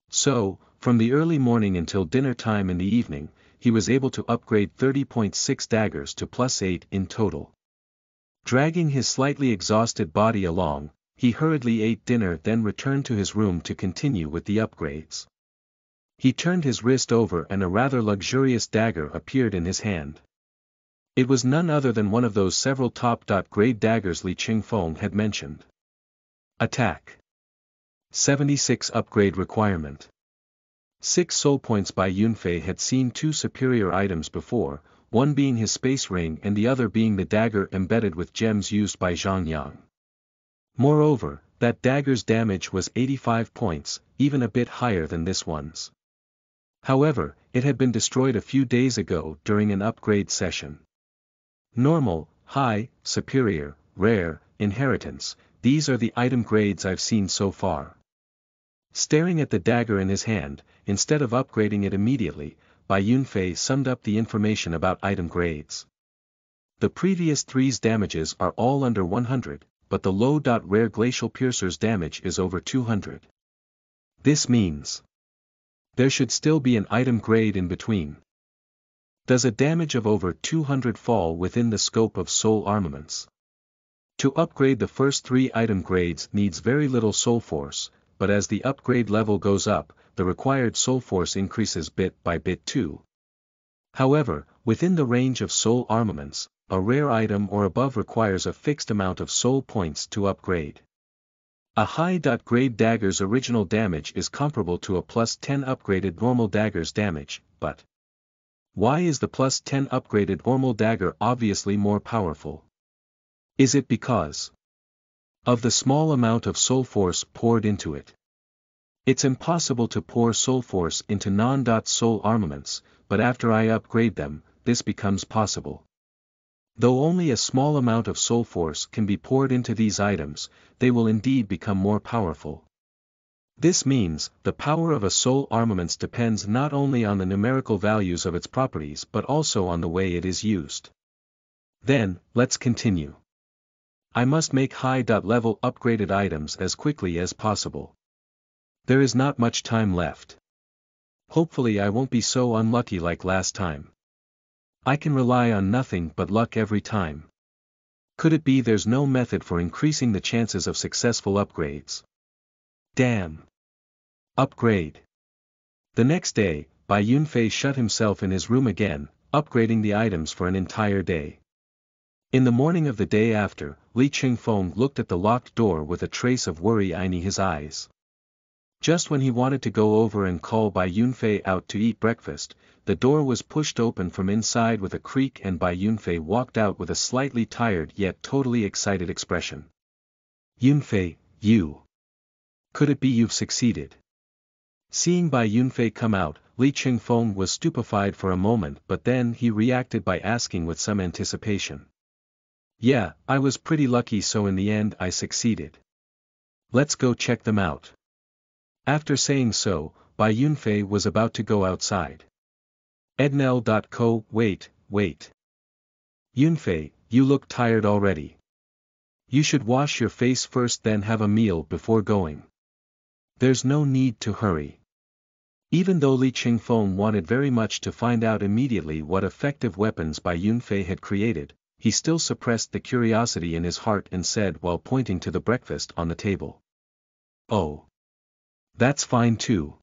So, from the early morning until dinner time in the evening, he was able to upgrade 30.6 daggers to +8 in total. Dragging his slightly exhausted body along, he hurriedly ate dinner, then returned to his room to continue with the upgrades. He turned his wrist over and a rather luxurious dagger appeared in his hand. It was none other than one of those several top-grade daggers Li Qingfeng had mentioned. Attack. 76 upgrade requirement. 6 soul points. Bai Yunfei had seen 2 superior items before, one being his space ring and the other being the dagger embedded with gems used by Zhang Yang. Moreover, that dagger's damage was 85 points, even a bit higher than this one's. However, it had been destroyed a few days ago during an upgrade session. Normal, high, superior, rare, inheritance, these are the item grades I've seen so far. Staring at the dagger in his hand, instead of upgrading it immediately, Bai Yunfei summed up the information about item grades. The previous 3's damages are all under 100, but the low-rare glacial piercer's damage is over 200. This means there should still be an item grade in between. Does a damage of over 200 fall within the scope of soul armaments? To upgrade the first 3 item grades needs very little soul force, but as the upgrade level goes up, the required soul force increases bit by bit too. However, within the range of soul armaments, a rare item or above requires a fixed amount of soul points to upgrade. A high-grade dagger's original damage is comparable to a plus 10 upgraded normal dagger's damage, but why is the plus 10 upgraded normal dagger obviously more powerful? Is it because of the small amount of soul force poured into it? It's impossible to pour soul force into non-soul armaments, but after I upgrade them, this becomes possible. Though only a small amount of soul force can be poured into these items, they will indeed become more powerful. This means, the power of a soul armament depends not only on the numerical values of its properties but also on the way it is used. Then, let's continue. I must make high-level upgraded items as quickly as possible. There is not much time left. Hopefully I won't be so unlucky like last time. I can rely on nothing but luck every time. Could it be there's no method for increasing the chances of successful upgrades? Damn. Upgrade. The next day, Bai Yunfei shut himself in his room again, upgrading the items for an entire day. In the morning of the day after, Li Qingfeng looked at the locked door with a trace of worry in his eyes. Just when he wanted to go over and call Bai Yunfei out to eat breakfast, the door was pushed open from inside with a creak and Bai Yunfei walked out with a slightly tired yet totally excited expression. Yunfei, you. Could it be you've succeeded? Seeing Bai Yunfei come out, Li Qingfeng was stupefied for a moment but then he reacted by asking with some anticipation. Yeah, I was pretty lucky so in the end I succeeded. Let's go check them out. After saying so, Bai Yunfei was about to go outside. Ednel.co, wait. Yunfei, you look tired already. You should wash your face first then have a meal before going. There's no need to hurry. Even though Li Qingfeng wanted very much to find out immediately what effective weapons Bai Yunfei had created, he still suppressed the curiosity in his heart and said while pointing to the breakfast on the table. Oh. That's fine too.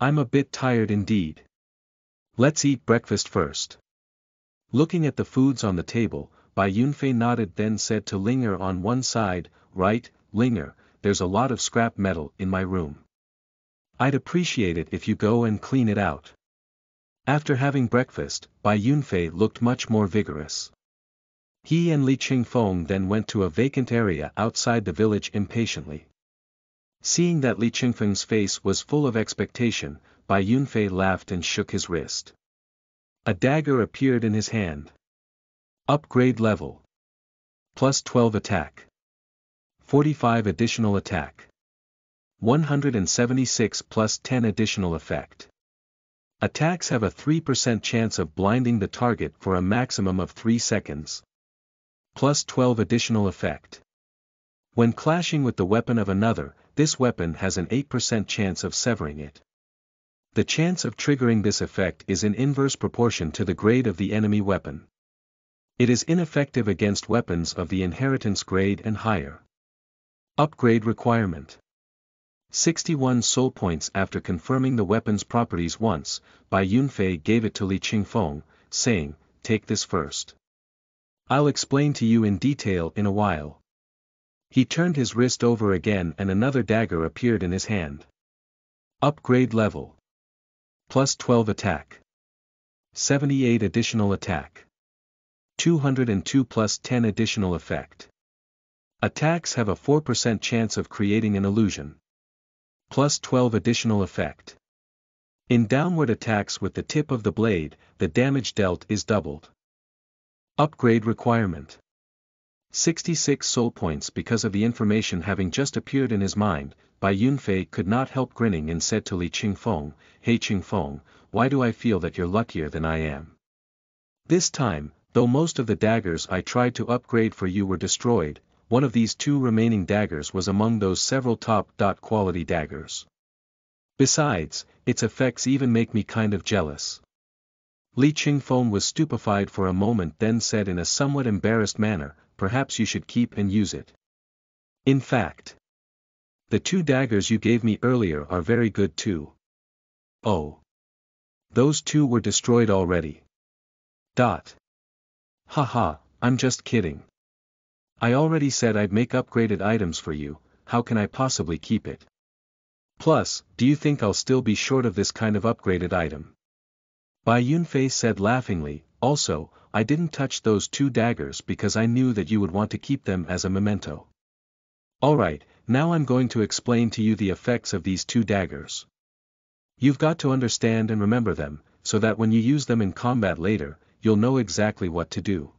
I'm a bit tired indeed. Let's eat breakfast first. Looking at the foods on the table, Bai Yunfei nodded then said to Linger on one side, right, Linger, there's a lot of scrap metal in my room. I'd appreciate it if you go and clean it out. After having breakfast, Bai Yunfei looked much more vigorous. He and Li Qingfeng then went to a vacant area outside the village impatiently. Seeing that Li Qingfeng's face was full of expectation, Bai Yunfei laughed and shook his wrist. A dagger appeared in his hand. Upgrade level. Plus 12 attack. 45 additional attack. 176 plus 10 additional effect. Attacks have a 3% chance of blinding the target for a maximum of 3 seconds. Plus 12 additional effect. When clashing with the weapon of another, this weapon has an 8% chance of severing it. The chance of triggering this effect is in inverse proportion to the grade of the enemy weapon. It is ineffective against weapons of the inheritance grade and higher. Upgrade requirement. 61 soul points. After confirming the weapon's properties once, Bai Yunfei gave it to Li Qingfeng, saying, take this first. I'll explain to you in detail in a while. He turned his wrist over again and another dagger appeared in his hand. Upgrade level. Plus 12 attack. 78 additional attack. 202 plus 10 additional effect. Attacks have a 4% chance of creating an illusion. Plus 12 additional effect. In downward attacks with the tip of the blade, the damage dealt is doubled. Upgrade requirement. 66 soul points. Because of the information having just appeared in his mind, Bai Yunfei could not help grinning and said to Li Qingfeng, hey Qingfeng, why do I feel that you're luckier than I am? This time, though most of the daggers I tried to upgrade for you were destroyed, one of these two remaining daggers was among those several top-quality daggers. Besides, its effects even make me kind of jealous. Li Qingfeng was stupefied for a moment then said in a somewhat embarrassed manner, perhaps you should keep and use it. In fact, the two daggers you gave me earlier are very good too. Oh. Those two were destroyed already. Haha, I'm just kidding. I already said I'd make upgraded items for you, how can I possibly keep it? Plus, do you think I'll still be short of this kind of upgraded item? Bai Yunfei said laughingly, also, I didn't touch those two daggers because I knew that you would want to keep them as a memento. Alright, now I'm going to explain to you the effects of these two daggers. You've got to understand and remember them, so that when you use them in combat later, you'll know exactly what to do.